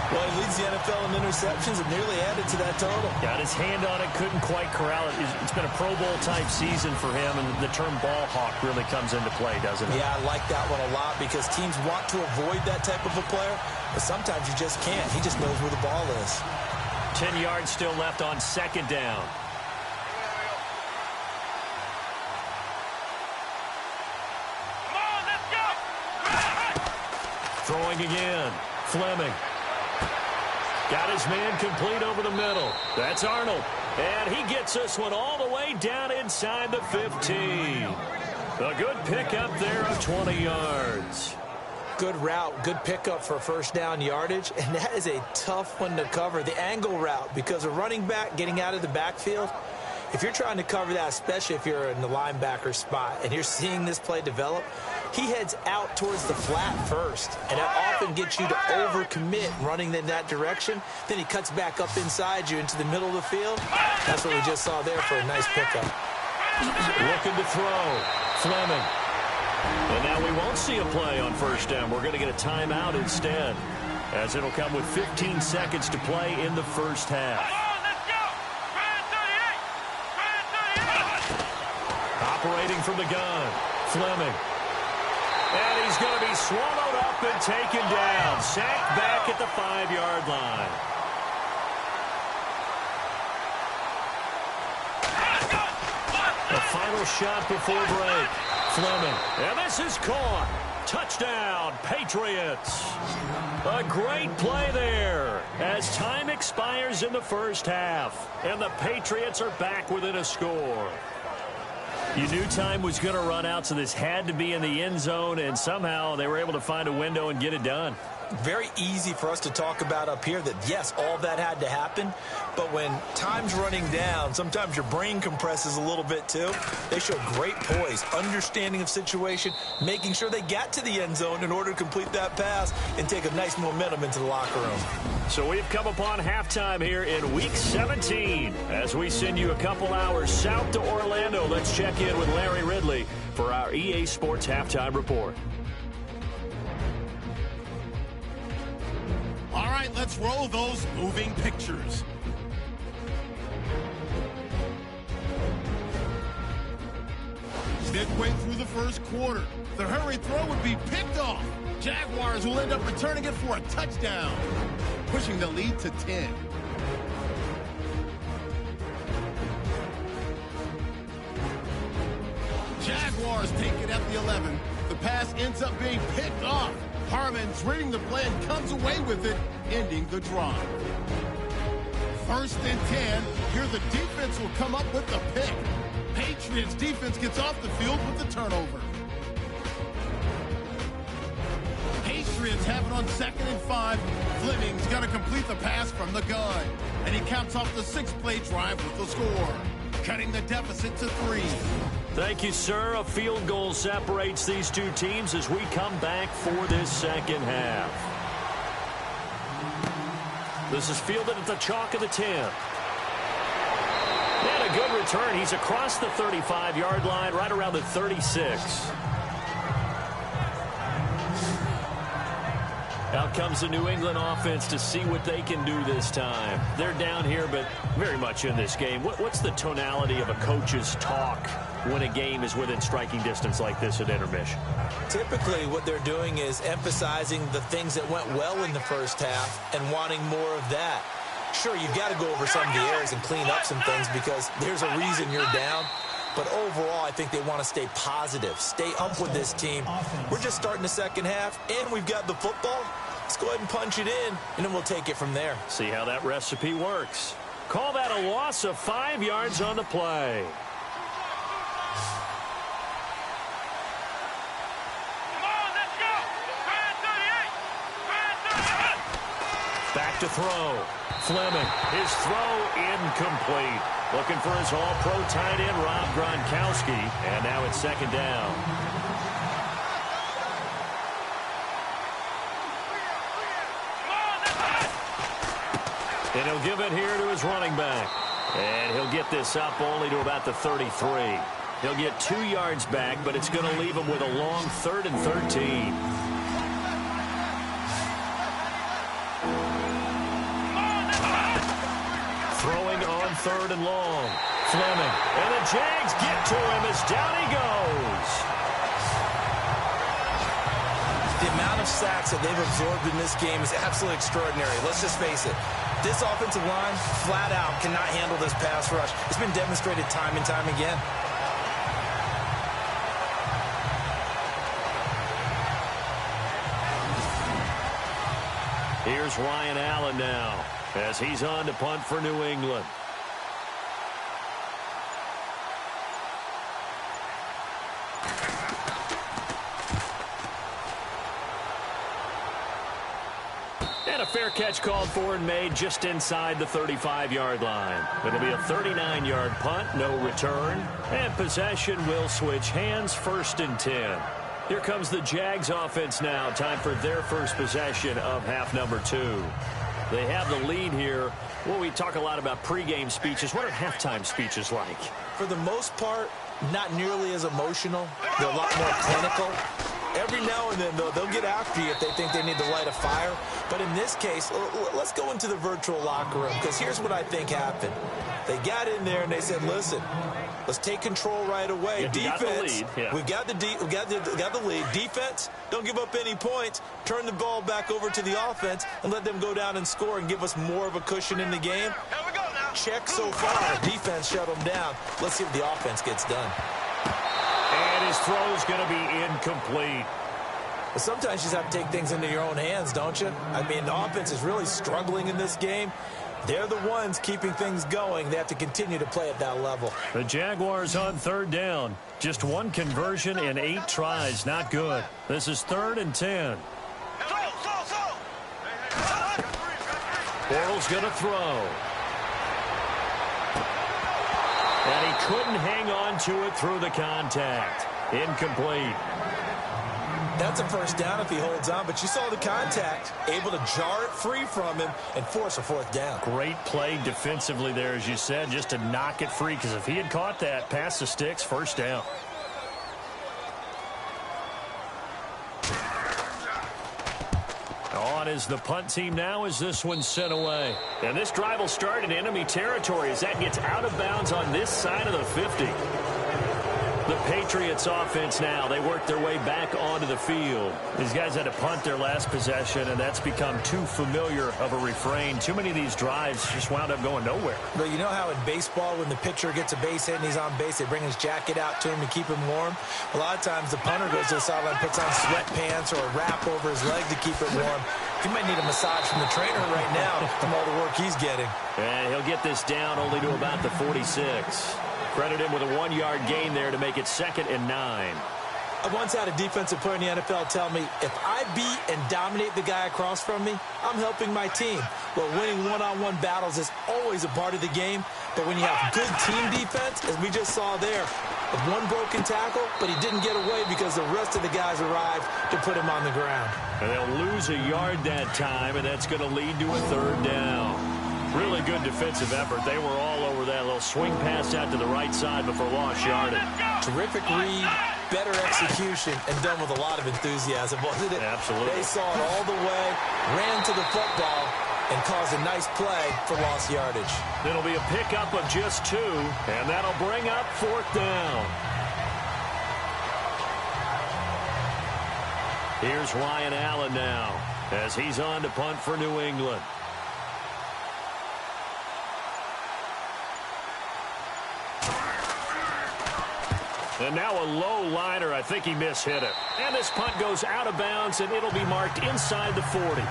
Well, he leads the NFL in interceptions and nearly added to that total. Got his hand on it, couldn't quite corral it. It's been a Pro Bowl-type season for him, and the term ball hawk really comes into play, doesn't it? Yeah, I like that one a lot because teams want to avoid that type of a player, but sometimes you just can't. He just knows where the ball is. 10 yards still left on 2nd down. Throwing again. Fleming. Got his man complete over the middle. That's Arnold. And he gets this one all the way down inside the 15. A good pickup there of 20 yards. Good route, good pickup for first down yardage, and that is a tough one to cover, the angle route, because a running back getting out of the backfield, If you're trying to cover that, especially if you're in the linebacker spot and you're seeing this play develop, he heads out towards the flat first, and that often gets you to overcommit running in that direction. Then he cuts back up inside you into the middle of the field. That's what we just saw there for a nice pickup. Looking to throw. Fleming. And now we won't see a play on first down. We're going to get a timeout instead, as it'll come with 15 seconds to play in the first half. Operating from the gun. Fleming. And he's going to be swallowed up and taken down. Sacked back at the 5-yard line. The final shot before break. Fleming. And this is caught. Touchdown, Patriots. A great play there as time expires in the first half. And the Patriots are back within a score. You knew time was going to run out, so this had to be in the end zone, and somehow they were able to find a window and get it done. Very easy for us to talk about up here that, yes, all that had to happen, but when time's running down, sometimes your brain compresses a little bit too. They show great poise, understanding of situation, making sure they got to the end zone in order to complete that pass and take a nice momentum into the locker room. So we've come upon halftime here in Week 17. As we send you a couple hours south to Orlando, let's check in with Larry Ridley for our EA Sports Halftime Report. All right, let's roll those moving pictures. Midway through the first quarter, the hurry throw would be picked off. Jaguars will end up returning it for a touchdown, pushing the lead to 10. Jaguars take it at the 11. The pass ends up being picked off. Harmon's reading the play and comes away with it, ending the drive. First and 10. Here the defense will come up with the pick. Patriots defense gets off the field with the turnover. Patriots have it on 2nd and 5. Fleming's got to complete the pass from the gun. And he caps off the 6-play drive with the score, cutting the deficit to 3. Thank you, sir. A field goal separates these two teams as we come back for this second half. This is fielded at the chalk of the 10. And a good return. He's across the 35-yard line, right around the 36. Out comes the New England offense to see what they can do this time. They're down here, but very much in this game. What's the tonality of a coach's talk when a game is within striking distance like this at intermission? Typically, what they're doing is emphasizing the things that went well in the first half and wanting more of that. Sure, you've got to go over some of the errors and clean up some things because there's a reason you're down. But overall, I think they want to stay positive, stay up with this team. We're just starting the second half, and we've got the football. Let's go ahead and punch it in, and then we'll take it from there. See how that recipe works. Call that a loss of 5 yards on the play. Back to throw. Fleming, his throw incomplete. Looking for his all-pro tight end, Rob Gronkowski. And now it's 2nd down. And he'll give it here to his running back. And he'll get this up only to about the 33. He'll get 2 yards back, but it's going to leave him with a long 3rd and 13. Throwing on 3rd and long. Fleming. And the Jags get to him as down he goes. The amount of sacks that they've absorbed in this game is absolutely extraordinary. Let's just face it. This offensive line, flat out, cannot handle this pass rush. It's been demonstrated time and time again. Here's Ryan Allen now as he's on to punt for New England. And a fair catch called for and made just inside the 35-yard line. It'll be a 39-yard punt, no return, and possession will switch hands, 1st and 10. Here comes the Jags offense now. Time for their first possession of half number 2. They have the lead here. Well, we talk a lot about pregame speeches. What are halftime speeches like? For the most part, not nearly as emotional. They're a lot more clinical. Every now and then, though, they'll get after you if they think they need to light a fire. But in this case, let's go into the virtual locker room, because here's what I think happened. They got in there and they said, listen, let's take control right away. Defense, we've got the lead. Defense, don't give up any points. Turn the ball back over to the offense and let them go down and score and give us more of a cushion in the game. Here we go now. Check so far. Defense shut them down. Let's see if the offense gets done. And his throw's going to be incomplete. But sometimes you just have to take things into your own hands, don't you? I mean, the offense is really struggling in this game. They're the ones keeping things going. They have to continue to play at that level. The Jaguars on 3rd down. Just 1 conversion in 8 tries. Not good. This is 3rd and 10. Bortles going to throw. And he couldn't hang on to it through the contact. Incomplete. That's a 1st down if he holds on, but you saw the contact, able to jar it free from him and force a 4th down. Great play defensively there, as you said, just to knock it free, because if he had caught that, past the sticks, 1st down. On is the punt team now as this one's sent away. And this drive will start in enemy territory as that gets out of bounds on this side of the 50. The Patriots offense now, they work their way back onto the field. These guys had to punt their last possession, and that's become too familiar of a refrain. Too many of these drives just wound up going nowhere. But you know how in baseball, when the pitcher gets a base hit and he's on base, they bring his jacket out to him to keep him warm? A lot of times the punter goes to the sideline, puts on sweatpants or a wrap over his leg to keep it warm. He might need a massage from the trainer right now from all the work he's getting. And he'll get this down only to about the 46. Credit him with a 1-yard gain there to make it 2nd and 9. I once had a defensive player in the NFL tell me, if I beat and dominate the guy across from me, I'm helping my team. Well, winning one-on-one battles is always a part of the game, but when you have good team defense, as we just saw there, with 1 broken tackle, but he didn't get away because the rest of the guys arrived to put him on the ground. And they'll lose a yard that time, and that's going to lead to a 3rd down. Really good defensive effort. They were all over that little swing pass out to the right side before lost yardage. Terrific read, better execution, and done with a lot of enthusiasm, wasn't it? Absolutely. They saw it all the way, ran to the football, and caused a nice play for lost yardage. It'll be a pickup of just 2, and that'll bring up 4th down. Here's Ryan Allen now as he's on to punt for New England. And now a low liner. I think he mishit it. And this punt goes out of bounds, and it'll be marked inside the 40.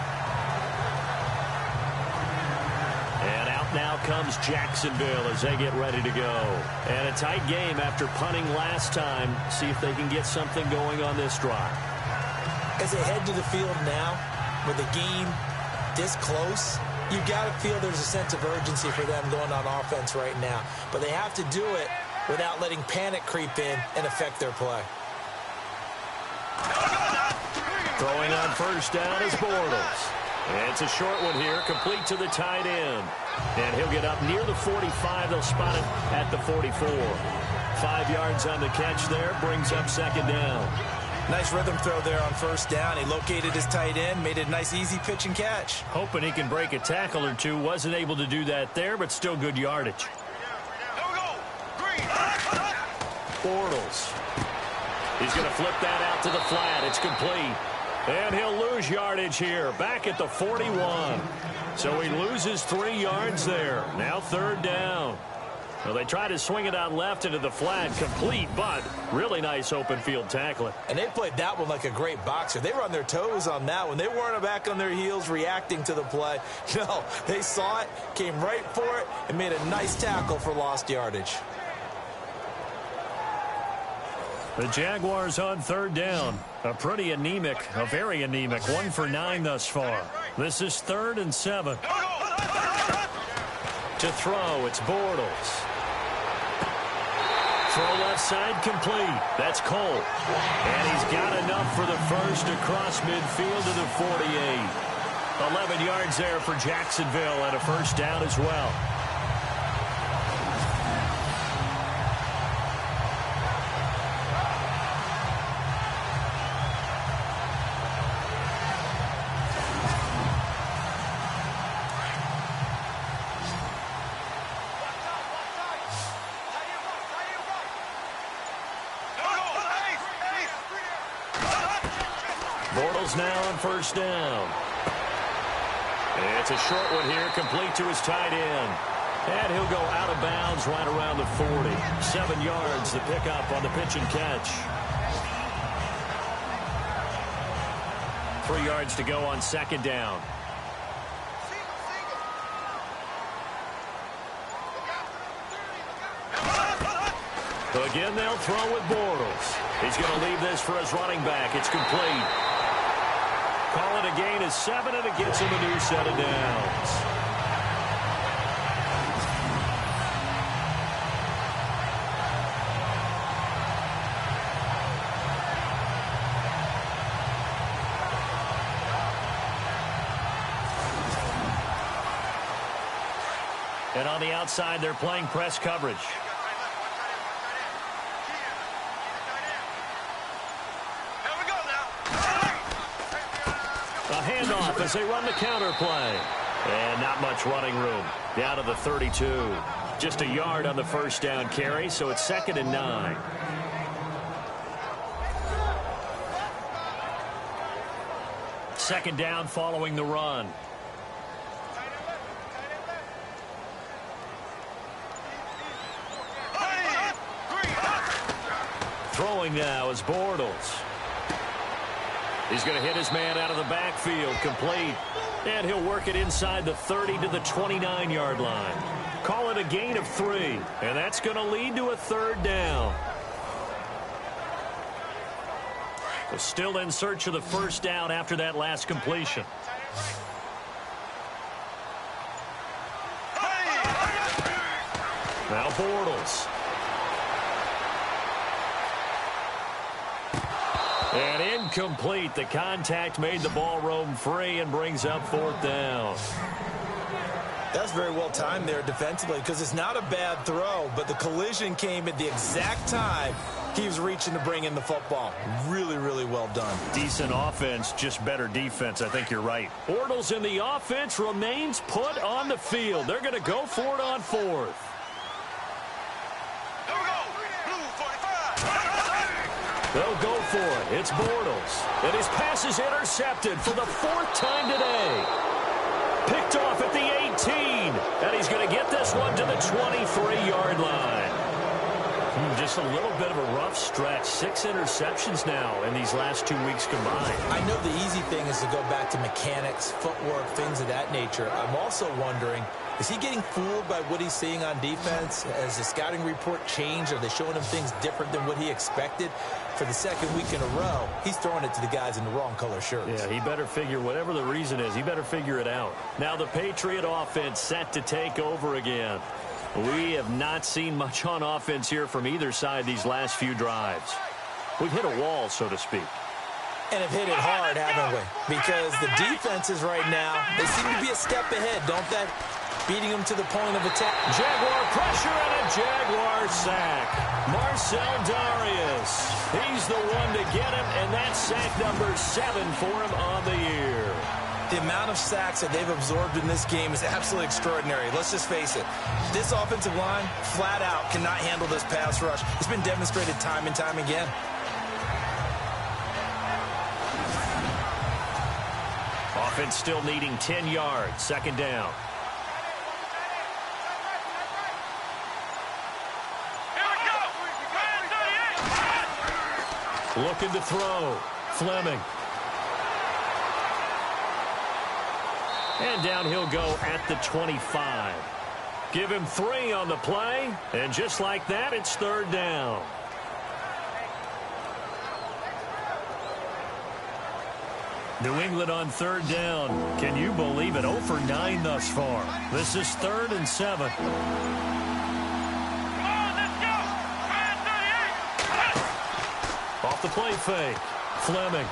And out now comes Jacksonville as they get ready to go. And a tight game after punting last time. See if they can get something going on this drive. As they head to the field now, with the game this close, you got to feel there's a sense of urgency for them going on offense right now. But they have to do it without letting panic creep in and affect their play. Throwing on 1st down is Bortles. And it's a short one here, complete to the tight end. And he'll get up near the 45. They'll spot it at the 44. 5 yards on the catch there, brings up 2nd down. Nice rhythm throw there on 1st down. He located his tight end, made it a nice easy pitch and catch. Hoping he can break a tackle or two. Wasn't able to do that there, but still good yardage. Bortles. He's going to flip that out to the flat. It's complete. And he'll lose yardage here. Back at the 41. So he loses 3 yards there. Now 3rd down. Well, they try to swing it out left into the flat. Complete, but really nice open field tackling. And they played that one like a great boxer. They were on their toes on that one. They weren't back on their heels reacting to the play. No, they saw it, came right for it, and made a nice tackle for lost yardage. The Jaguars on third down. A very anemic 1 for 9 thus far. This is 3rd and 7. To throw, it's Bortles. Throw left side complete. That's Cole. And he's got enough for the first across midfield to the 48. 11 yards there for Jacksonville and a first down as well. Bortles now on first down. It's a short one here, complete to his tight end. And he'll go out of bounds right around the 40. 7 yards to pick up on the pitch and catch. 3 yards to go on second down. Again, they'll throw with Bortles. He's going to leave this for his running back. It's complete. Call it a gain of 7, and it gets him a new set of downs. And on the outside, they're playing press coverage. Handoff as they run the counter play. And not much running room. Down to the 32. Just a yard on the first down carry, so it's 2nd and 9. Second down following the run. Throwing now is Bortles. He's going to hit his man out of the backfield, complete. And he'll work it inside the 30 to the 29-yard line. Call it a gain of 3. And that's going to lead to a third down. We're still in search of the first down after that last completion. Now Bortles. And incomplete. The contact made the ball roam free and brings up 4th down. That's very well timed there defensively because it's not a bad throw, but the collision came at the exact time he was reaching to bring in the football. Really, really well done. Decent offense, just better defense. I think you're right. Bortles in the offense remains put on the field. They're going to go for it on 4th. They'll go for it. It's Bortles. And his pass is intercepted for the 4th time today. Picked off at the 18. And he's going to get this one to the 23-yard line. Just a little bit of a rough stretch. 6 interceptions now in these last 2 weeks combined. I know the easy thing is to go back to mechanics, footwork, things of that nature. I'm also wondering, is he getting fooled by what he's seeing on defense? Has the scouting report changed? Are they showing him things different than what he expected? For the 2nd week in a row, he's throwing it to the guys in the wrong color shirts. Yeah, he better figure, whatever the reason is, he better figure it out. Now the Patriot offense set to take over again. We have not seen much on offense here from either side these last few drives. We've hit a wall, so to speak. And have hit it hard, haven't we? Because the defenses right now, they seem to be a step ahead, don't they? Beating them to the point of attack. Jaguar pressure and a Jaguar sack. Marcel Darius. He's the one to get him, and that's sack number 7 for him on the year. The amount of sacks that they've absorbed in this game is absolutely extraordinary. Let's just face it. This offensive line, flat out, cannot handle this pass rush. It's been demonstrated time and time again. Offense still needing 10 yards. 2nd down. Looking to throw. Fleming. And down he'll go at the 25. Give him 3 on the play. And just like that, it's 3rd down. New England on third down. Can you believe it? 0 for 9 thus far. This is 3rd and 7. Come on, let's go. Ryan 38. Off the play fake. Fleming.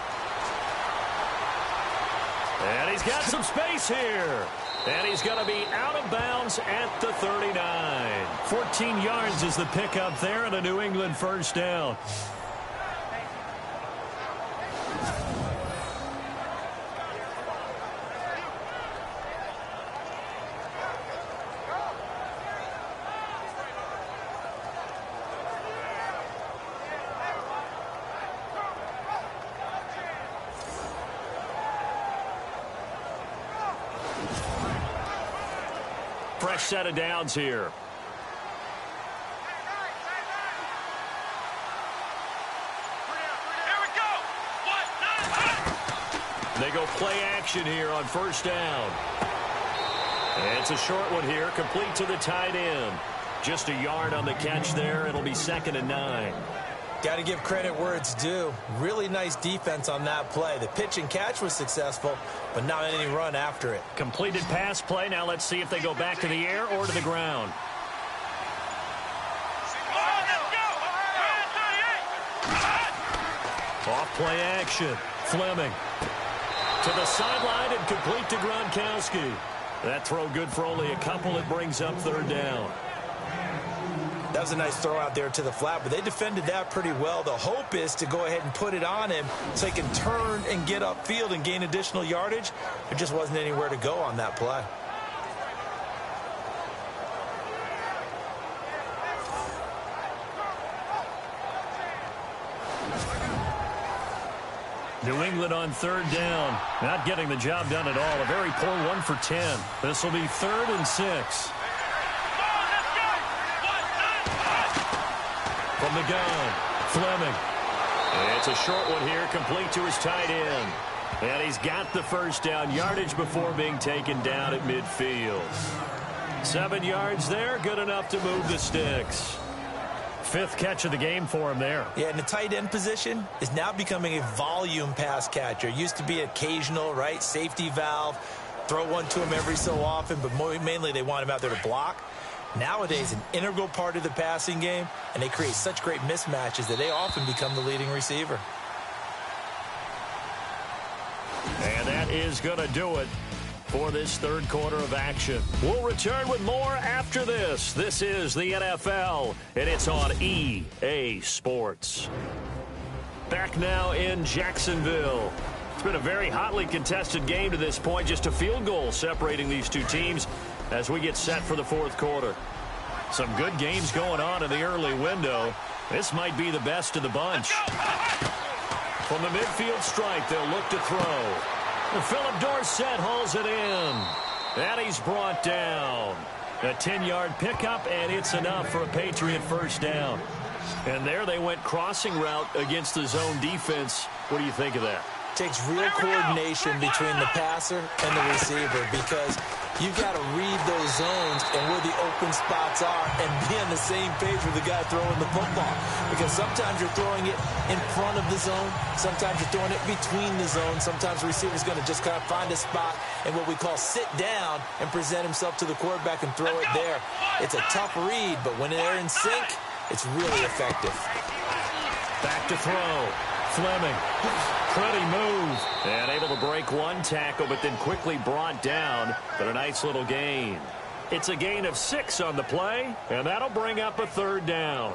And he's got some space here. And he's going to be out of bounds at the 39. 14 yards is the pickup there and a New England first down. Fresh set of downs here. Here we go. They go play action here on first down. And it's a short one here, complete to the tight end. Just a yard on the catch there. It'll be 2nd and 9. Got to give credit where it's due. Really nice defense on that play. The pitch and catch was successful, but not any run after it. Completed pass play. Now let's see if they go back to the air or to the ground. Come on, let's go. Ryan 38. Off play action. Fleming. To the sideline and complete to Gronkowski. That throw good for only a couple. It brings up 3rd down. That was a nice throw out there to the flat, but they defended that pretty well. The hope is to go ahead and put it on him so he can turn and get upfield and gain additional yardage. There just wasn't anywhere to go on that play. New England on 3rd down. Not getting the job done at all. A very poor 1 for 10. This will be 3rd and 6. From the gun, Fleming. It's a short one here, complete to his tight end. And he's got the first down yardage before being taken down at midfield. 7 yards there, good enough to move the sticks. 5th catch of the game for him there. Yeah, and the tight end position is now becoming a volume pass catcher. Used to be occasional, right? Safety valve, throw one to him every so often, but mainly they want him out there to block. Nowadays, an integral part of the passing game, and they create such great mismatches that they often become the leading receiver. And that is going to do it for this 3rd quarter of action. We'll return with more after this. This is the NFL, and it's on EA Sports. Back now in Jacksonville. It's been a very hotly contested game to this point. Just a field goal separating these two teams as we get set for the 4th quarter. Some good games going on in the early window. This might be the best of the bunch. From the midfield stripe, they'll look to throw. And Philip Dorsett hauls it in. And he's brought down. A 10-yard pickup, and it's enough for a Patriot first down. And there they went crossing route against the zone defense. What do you think of that? Takes real coordination between the passer and the receiver because you've got to read those zones and where the open spots are and be on the same page with the guy throwing the football. Because sometimes you're throwing it in front of the zone. Sometimes you're throwing it between the zones. Sometimes the receiver's going to just kind of find a spot and what we call sit down and present himself to the quarterback and throw it there. It's a tough read, but when they're in sync, it's really effective. Back to throw. Fleming. Pretty move. And able to break one tackle, but then quickly brought down. But a nice little gain. It's a gain of 6 on the play, and that'll bring up a 3rd down.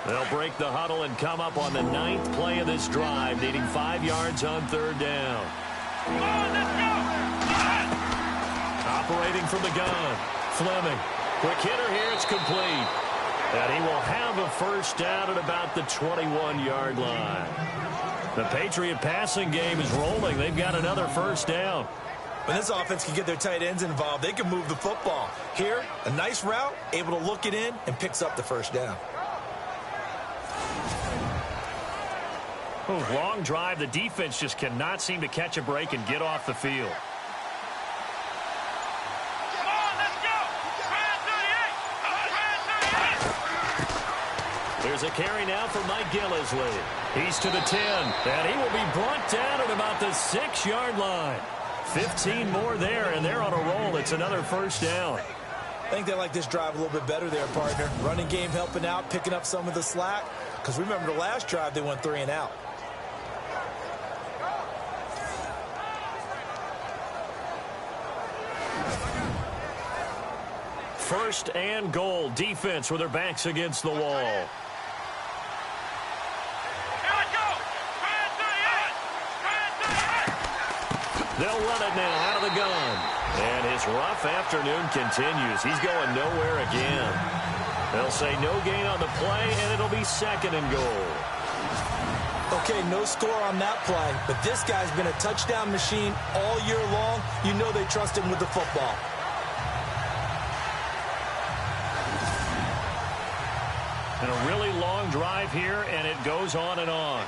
They'll break the huddle and come up on the 9th play of this drive, needing 5 yards on 3rd down. Come on, let's go. Operating from the gun. Fleming. Quick hitter here. It's complete. And he will have a first down at about the 21-yard line. The Patriot passing game is rolling. They've got another first down. When this offense can get their tight ends involved, they can move the football. Here, a nice route, able to look it in, and picks up the first down. Oh, long drive. The defense just cannot seem to catch a break and get off the field. There's a carry now for Mike Gillisley. He's to the 10, and he will be brought down at about the 6-yard line. 15 more there, and they're on a roll. It's another first down. I think they like this drive a little bit better there, partner. Running game helping out, picking up some of the slack. Because remember the last drive, they went 3 and out. First and goal. Defense with their backs against the wall. They'll run it now out of the gun. And his rough afternoon continues. He's going nowhere again. They'll say no gain on the play, and it'll be second and goal. Okay, no score on that play, but this guy's been a touchdown machine all year long. You know they trust him with the football. And a really long drive here, and it goes on and on.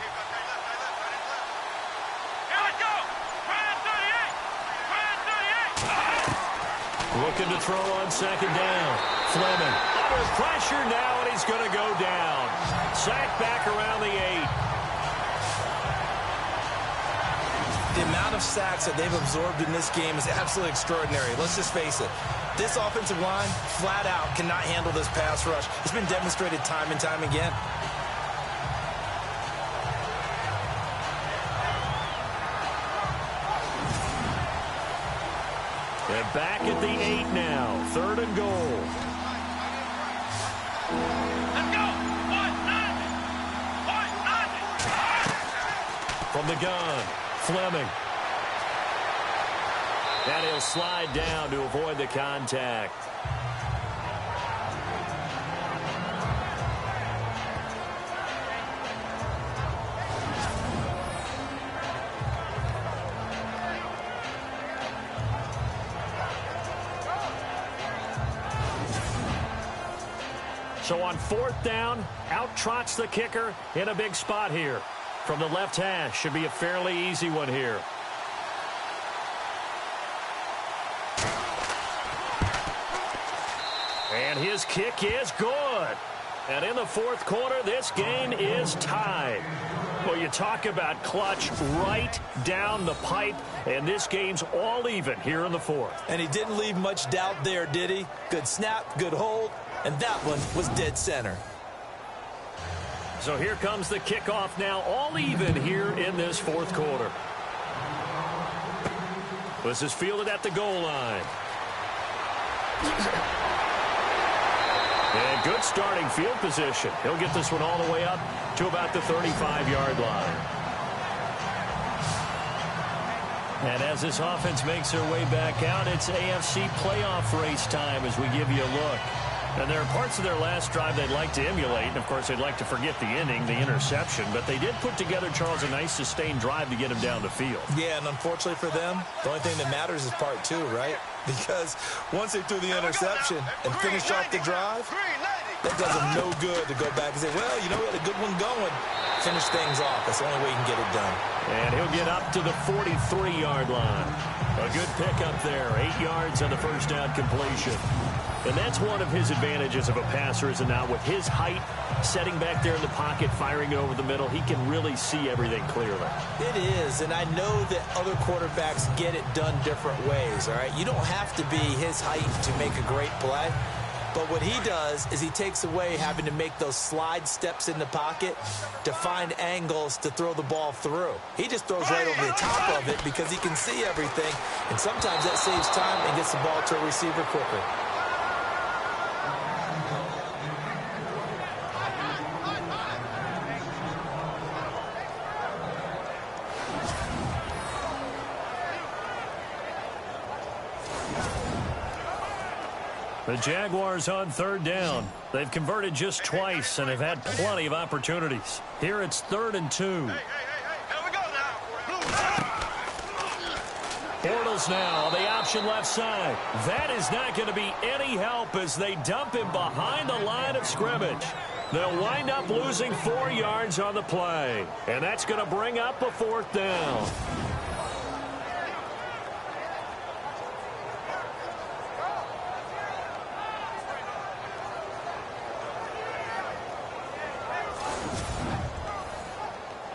Looking to throw on second down. Fleming under pressure now, and he's going to go down. Sacked back around the 8. The amount of sacks that they've absorbed in this game is absolutely extraordinary. Let's just face it. This offensive line, flat out, cannot handle this pass rush. It's been demonstrated time and time again. They're back at the 8 now. Third and goal. Let's go. From the gun, Fleming. And he'll slide down to avoid the contact. So on fourth down, out trots the kicker in a big spot here. From the left hash, should be a fairly easy one here. And his kick is good. And in the fourth quarter, this game is tied. Well, you talk about clutch right down the pipe, and this game's all even here in the fourth. And he didn't leave much doubt there, did he? Good snap, good hold, and that one was dead center. So here comes the kickoff now, all even here in this fourth quarter. This is fielded at the goal line. And good starting field position. He'll get this one all the way up to about the 35-yard line. And as this offense makes their way back out, it's AFC playoff race time as we give you a look. And there are parts of their last drive they'd like to emulate. And, of course, they'd like to forget the inning, the interception. But they did put together, Charles, a nice sustained drive to get him down the field. Yeah, and unfortunately for them, the only thing that matters is part 2, right? Because once they threw the interception and finished off the drive, that does them no good to go back and say, well, you know, we had a good one going. Finish things off. That's the only way you can get it done. And he'll get up to the 43-yard line. A good pickup there. 8 yards on the first down completion. And that's one of his advantages of a passer, is now with his height, setting back there in the pocket, firing it over the middle, he can really see everything clearly. It is, and I know that other quarterbacks get it done different ways, all right? You don't have to be his height to make a great play. But what he does is he takes away having to make those slide steps in the pocket to find angles to throw the ball through. He just throws right over the top of it because he can see everything, and sometimes that saves time and gets the ball to a receiver quicker. The Jaguars on third down. They've converted just twice and have had plenty of opportunities. Here it's 3rd and 2. Here we go now. Bortles now on the option left side. That is not going to be any help as they dump him behind the line of scrimmage. They'll wind up losing 4 yards on the play. And that's going to bring up a 4th down.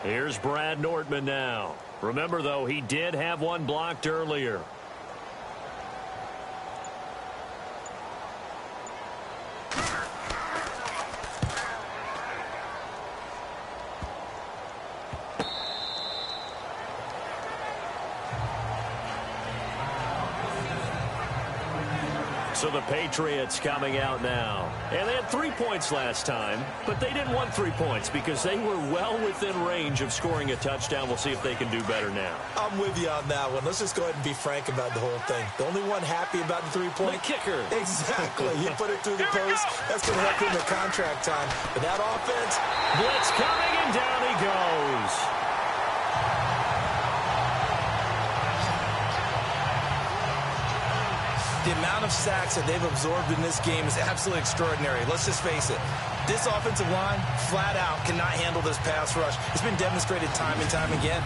Here's Brad Nordman now. Remember, though, he did have one blocked earlier. So the Patriots coming out now. And they had 3 points last time, but they didn't want 3 points because they were well within range of scoring a touchdown. We'll see if they can do better now. I'm with you on that one. Let's just go ahead and be frank about the whole thing. The only one happy about the 3-point? The kicker. Exactly. You put it through the post. That's going to help him at contract time. But that offense, blitz coming, and down he goes. the amount of sacks that they've absorbed in this game is absolutely extraordinary. Let's just face it. This offensive line, flat out, cannot handle this pass rush. It's been demonstrated time and time again.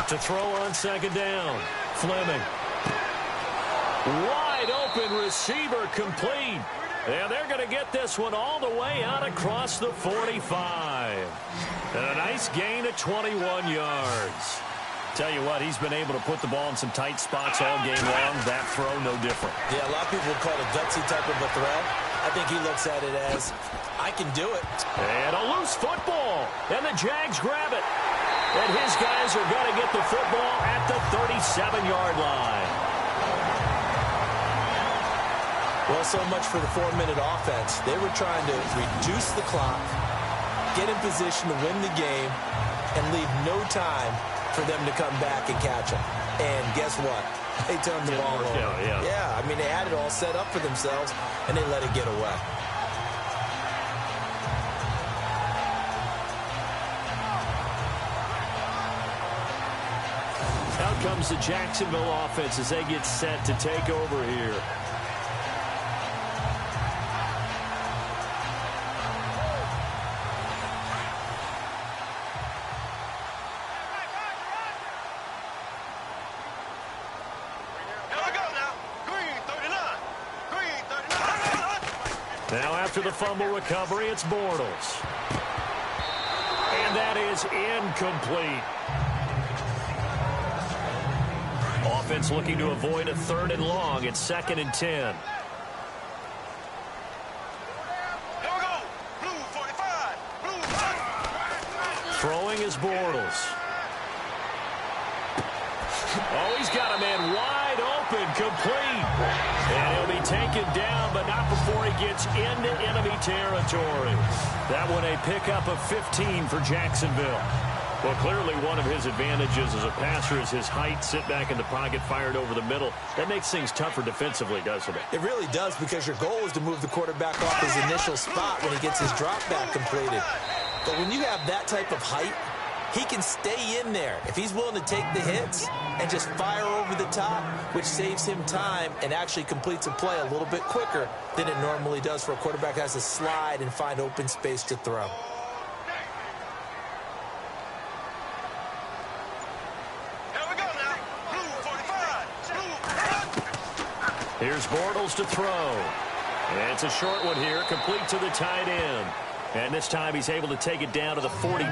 To throw on second down. Fleming. Wide open receiver, complete. And they're going to get this one all the way out across the 45. And a nice gain of 21 yards. Tell you what, he's been able to put the ball in some tight spots all game long. That throw, no different. Yeah, a lot of people would call it a gutsy type of a throw. I think he looks at it as, I can do it. And a loose football. And the Jags grab it. And his guys are going to get the football at the 37-yard line. Well, so much for the 4-minute offense. They were trying to reduce the clock, get in position to win the game, and leave no time for them to come back and catch them. And guess what? They turned the ball over. Yeah, I mean, they had it all set up for themselves, and they let it get away. Out comes the Jacksonville offense as they get set to take over here. Now after the fumble recovery, it's Bortles. And that is incomplete. Offense looking to avoid a 3rd and long. It's 2nd and 10. Here we go. Blue 45. Blue 45. Throwing is Bortles. Oh, he's got a man wide open, complete. And he'll be taken down, but not before he gets into enemy territory. That one a pickup of 15 for Jacksonville. Well, clearly one of his advantages as a passer is his height. Sit back in the pocket, fired over the middle. That makes things tougher defensively, doesn't it? It really does, because your goal is to move the quarterback off his initial spot when he gets his drop back completed. But when you have that type of height, he can stay in there if he's willing to take the hits and just fire over the top, which saves him time and actually completes a play a little bit quicker than it normally does for a quarterback who has to slide and find open space to throw. Here's Bortles to throw. And it's a short one here, complete to the tight end. And this time he's able to take it down to the 42.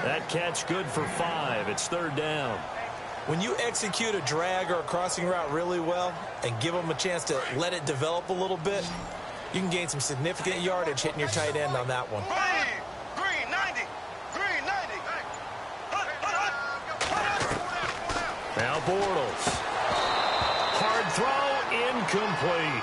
That catch good for 5. It's 3rd down. When you execute a drag or a crossing route really well and give them a chance to let it develop a little bit, you can gain some significant yardage hitting your tight end on that one. Green 90. Green 90. Now Bortles. Hard throw, incomplete.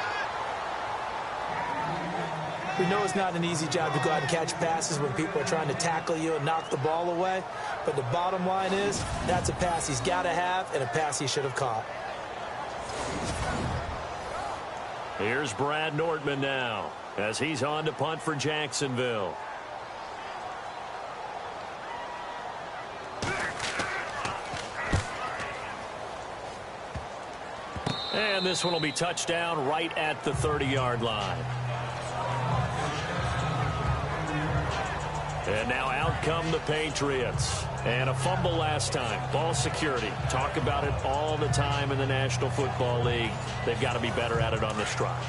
We know it's not an easy job to go out and catch passes when people are trying to tackle you and knock the ball away. But the bottom line is, that's a pass he's got to have and a pass he should have caught. Here's Brad Nordman now as he's on to punt for Jacksonville. And this one will be touchdown right at the 30-yard line. And now out come the Patriots. And a fumble last time. Ball security. Talk about it all the time in the National Football League. They've got to be better at it on this drive.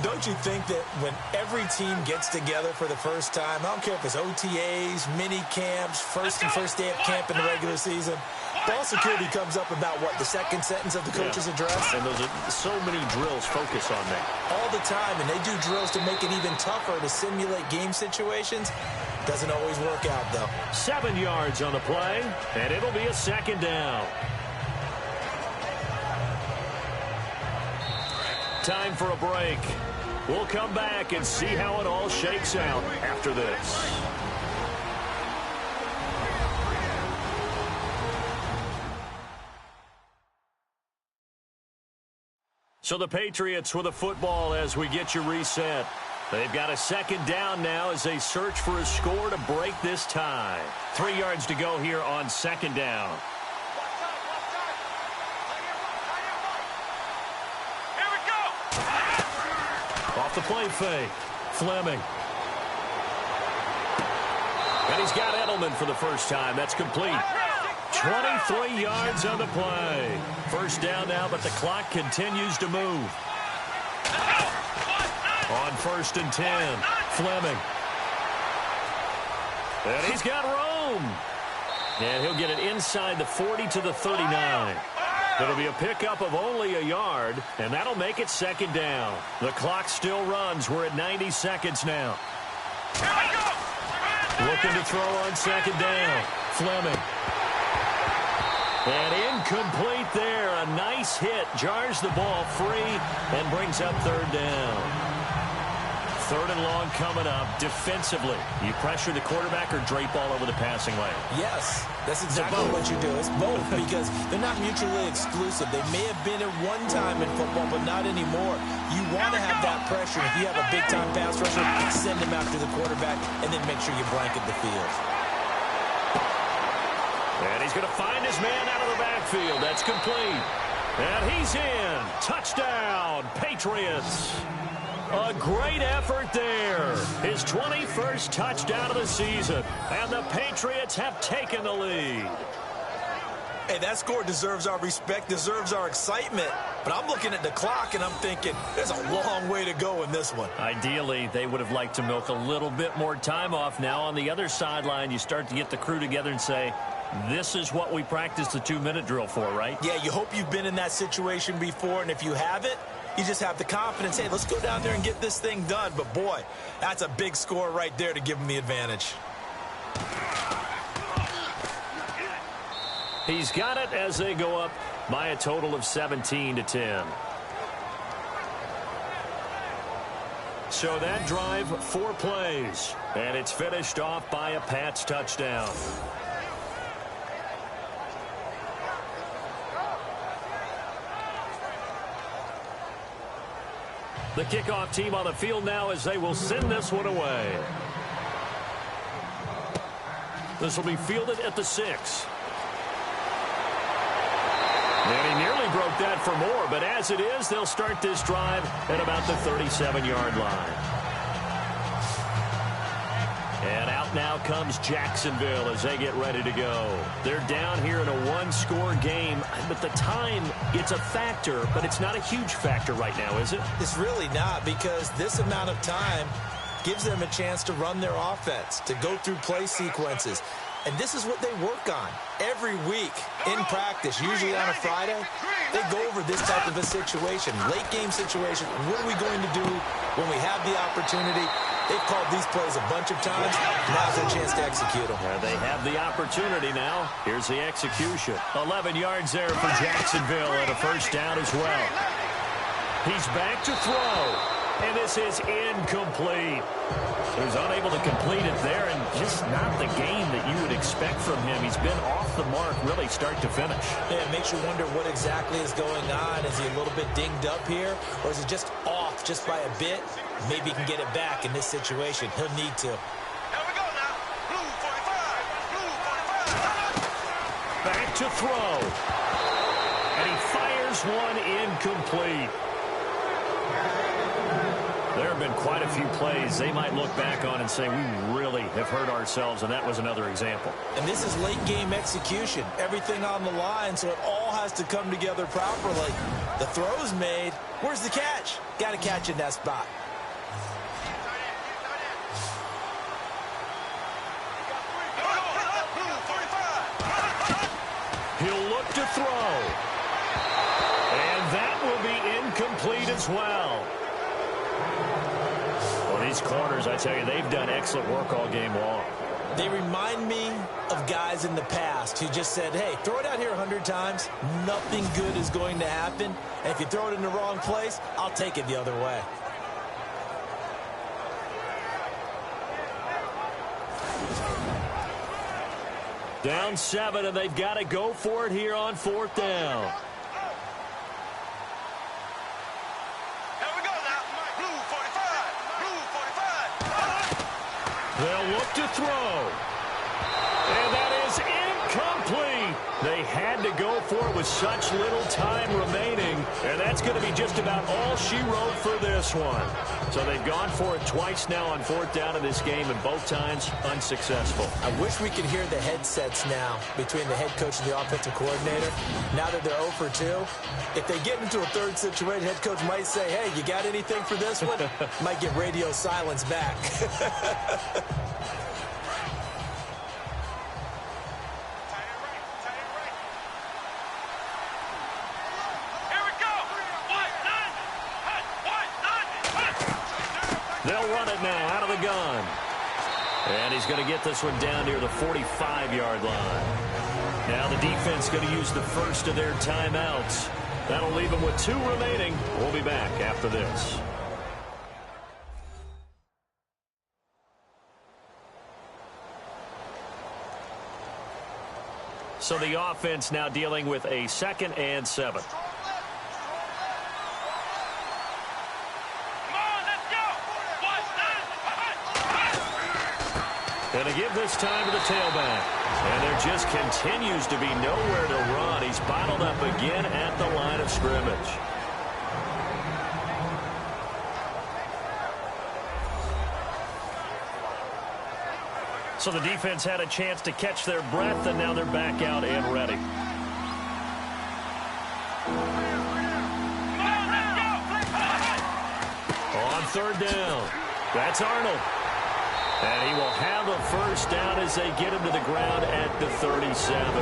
Don't you think that when every team gets together for the first time, I don't care if it's OTAs, mini camps, first day of camp in the regular season, ball security comes up about, what, the second sentence of the coach's address? And those are so many drills focus on that. All the time, and they do drills to make it even tougher to simulate game situations. Doesn't always work out, though. 7 yards on the play, and it'll be a second down. Time for a break. We'll come back and see how it all shakes out after this. So the Patriots with a football as we get you reset. They've got a second down now as they search for a score to break this tie. 3 yards to go here on second down. Here we go. Off the play fake. Fleming. And he's got Edelman for the first time. That's complete. 23 yards on the play. First down now, but the clock continues to move. On 1st and 10, Fleming. And he's got room. And he'll get it inside the 40 to the 39. It'll be a pickup of only a yard, and that'll make it second down. The clock still runs. We're at 90 seconds now. Looking to throw on second down. Fleming. And incomplete there. A nice hit. Jars the ball free and brings up third down. Third and long coming up. Defensively, you pressure the quarterback or drape all over the passing lane? Yes, that's exactly what you do. It's both because they're not mutually exclusive. They may have been at one time in football, but not anymore. You want to have that pressure. If you have a big-time pass rusher, send him after the quarterback, and then make sure you blanket the field. And he's going to find his man out of the backfield. That's complete. And he's in. Touchdown, Patriots. A great effort there. His 21st touchdown of the season. And the Patriots have taken the lead. Hey, that score deserves our respect, deserves our excitement. But I'm looking at the clock, and I'm thinking, there's a long way to go in this one. Ideally, they would have liked to milk a little bit more time off. Now, on the other sideline, you start to get the crew together and say, this is what we practiced the 2-minute drill for, right? Yeah, you hope you've been in that situation before, and if you haven't, you just have the confidence, hey, let's go down there and get this thing done. But, boy, that's a big score right there to give them the advantage. He's got it as they go up by a total of 17-10. So that drive, 4 plays, and it's finished off by a Pats touchdown. The kickoff team on the field now as they will send this one away. This will be fielded at the 6. And he nearly broke that for more, but as it is, they'll start this drive at about the 37-yard line. And out now comes Jacksonville as they get ready to go. They're down here in a one-score game, but the time, it's a factor, but it's not a huge factor right now, is it? It's really not, because this amount of time gives them a chance to run their offense, to go through play sequences. And this is what they work on every week in practice, usually on a Friday. They go over this type of a situation, late game situation. What are we going to do when we have the opportunity? They've called these plays a bunch of times. Now's their chance to execute them. Yeah, they have the opportunity now. Here's the execution. 11 yards there for Jacksonville and a first down as well. He's back to throw. And this is incomplete. He was unable to complete it there, and just not the game that you would expect from him. He's been off the mark really start to finish. Yeah, it makes you wonder what exactly is going on. Is he a little bit dinged up here, or is it just off just by a bit? Maybe he can get it back in this situation. He'll need to. Here we go now. Blue 45. Blue 45. Back to throw. And he fires Here's one incomplete. There have been quite a few plays they might look back on and say, we really have hurt ourselves, and that was another example. And this is late game execution. Everything on the line, so it all has to come together properly. The throw's made. Where's the catch? Got to catch in that spot. He'll look to throw. And that will be incomplete as well. Well, these corners, I tell you, they've done excellent work all game long. They remind me of guys in the past who just said, hey, throw it out here 100 times. Nothing good is going to happen. And if you throw it in the wrong place, I'll take it the other way. Down 7, and they've got to go for it here on 4th down. Here we go now. Blue 45. Blue 45. They'll look to throw. And that is incomplete. They had to go for it with such little time remaining. And that's going to be just about all she wrote for this one. So they've gone for it twice now on 4th down in this game, and both times unsuccessful. I wish we could hear the headsets now between the head coach and the offensive coordinator. Now that they're 0 for 2, if they get into a third situation, head coach might say, hey, you got anything for this one? Might get radio silence back. They'll run it now out of the gun. And he's going to get this one down near the 45-yard line. Now the defense going to use the first of their timeouts. That'll leave them with 2 remaining. We'll be back after this. So the offense now dealing with a 2nd and 7. Going to give this time to the tailback. And there just continues to be nowhere to run. He's bottled up again at the line of scrimmage. So the defense had a chance to catch their breath, and now they're back out and ready. On 3rd down, that's Arnold. And he will have a first down as they get him to the ground at the 37.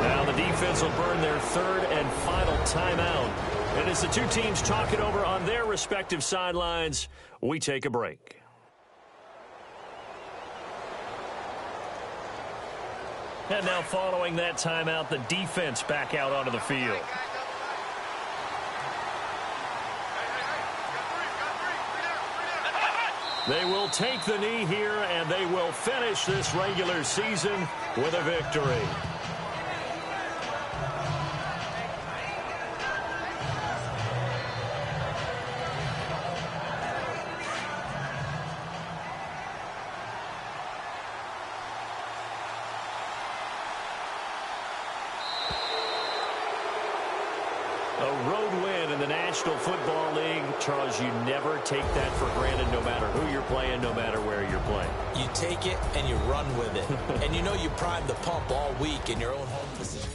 Now the defense will burn their 3rd and final timeout. And as the 2 teams talk it over on their respective sidelines, we take a break. And now following that timeout, the defense back out onto the field. They will take the knee here, and they will finish this regular season with a victory. A road win in the National Football League. Charles, you never take that for granted no matter who you're playing, no matter where you're playing. You take it and you run with it. And you know you primed the pump all week in your own home facility.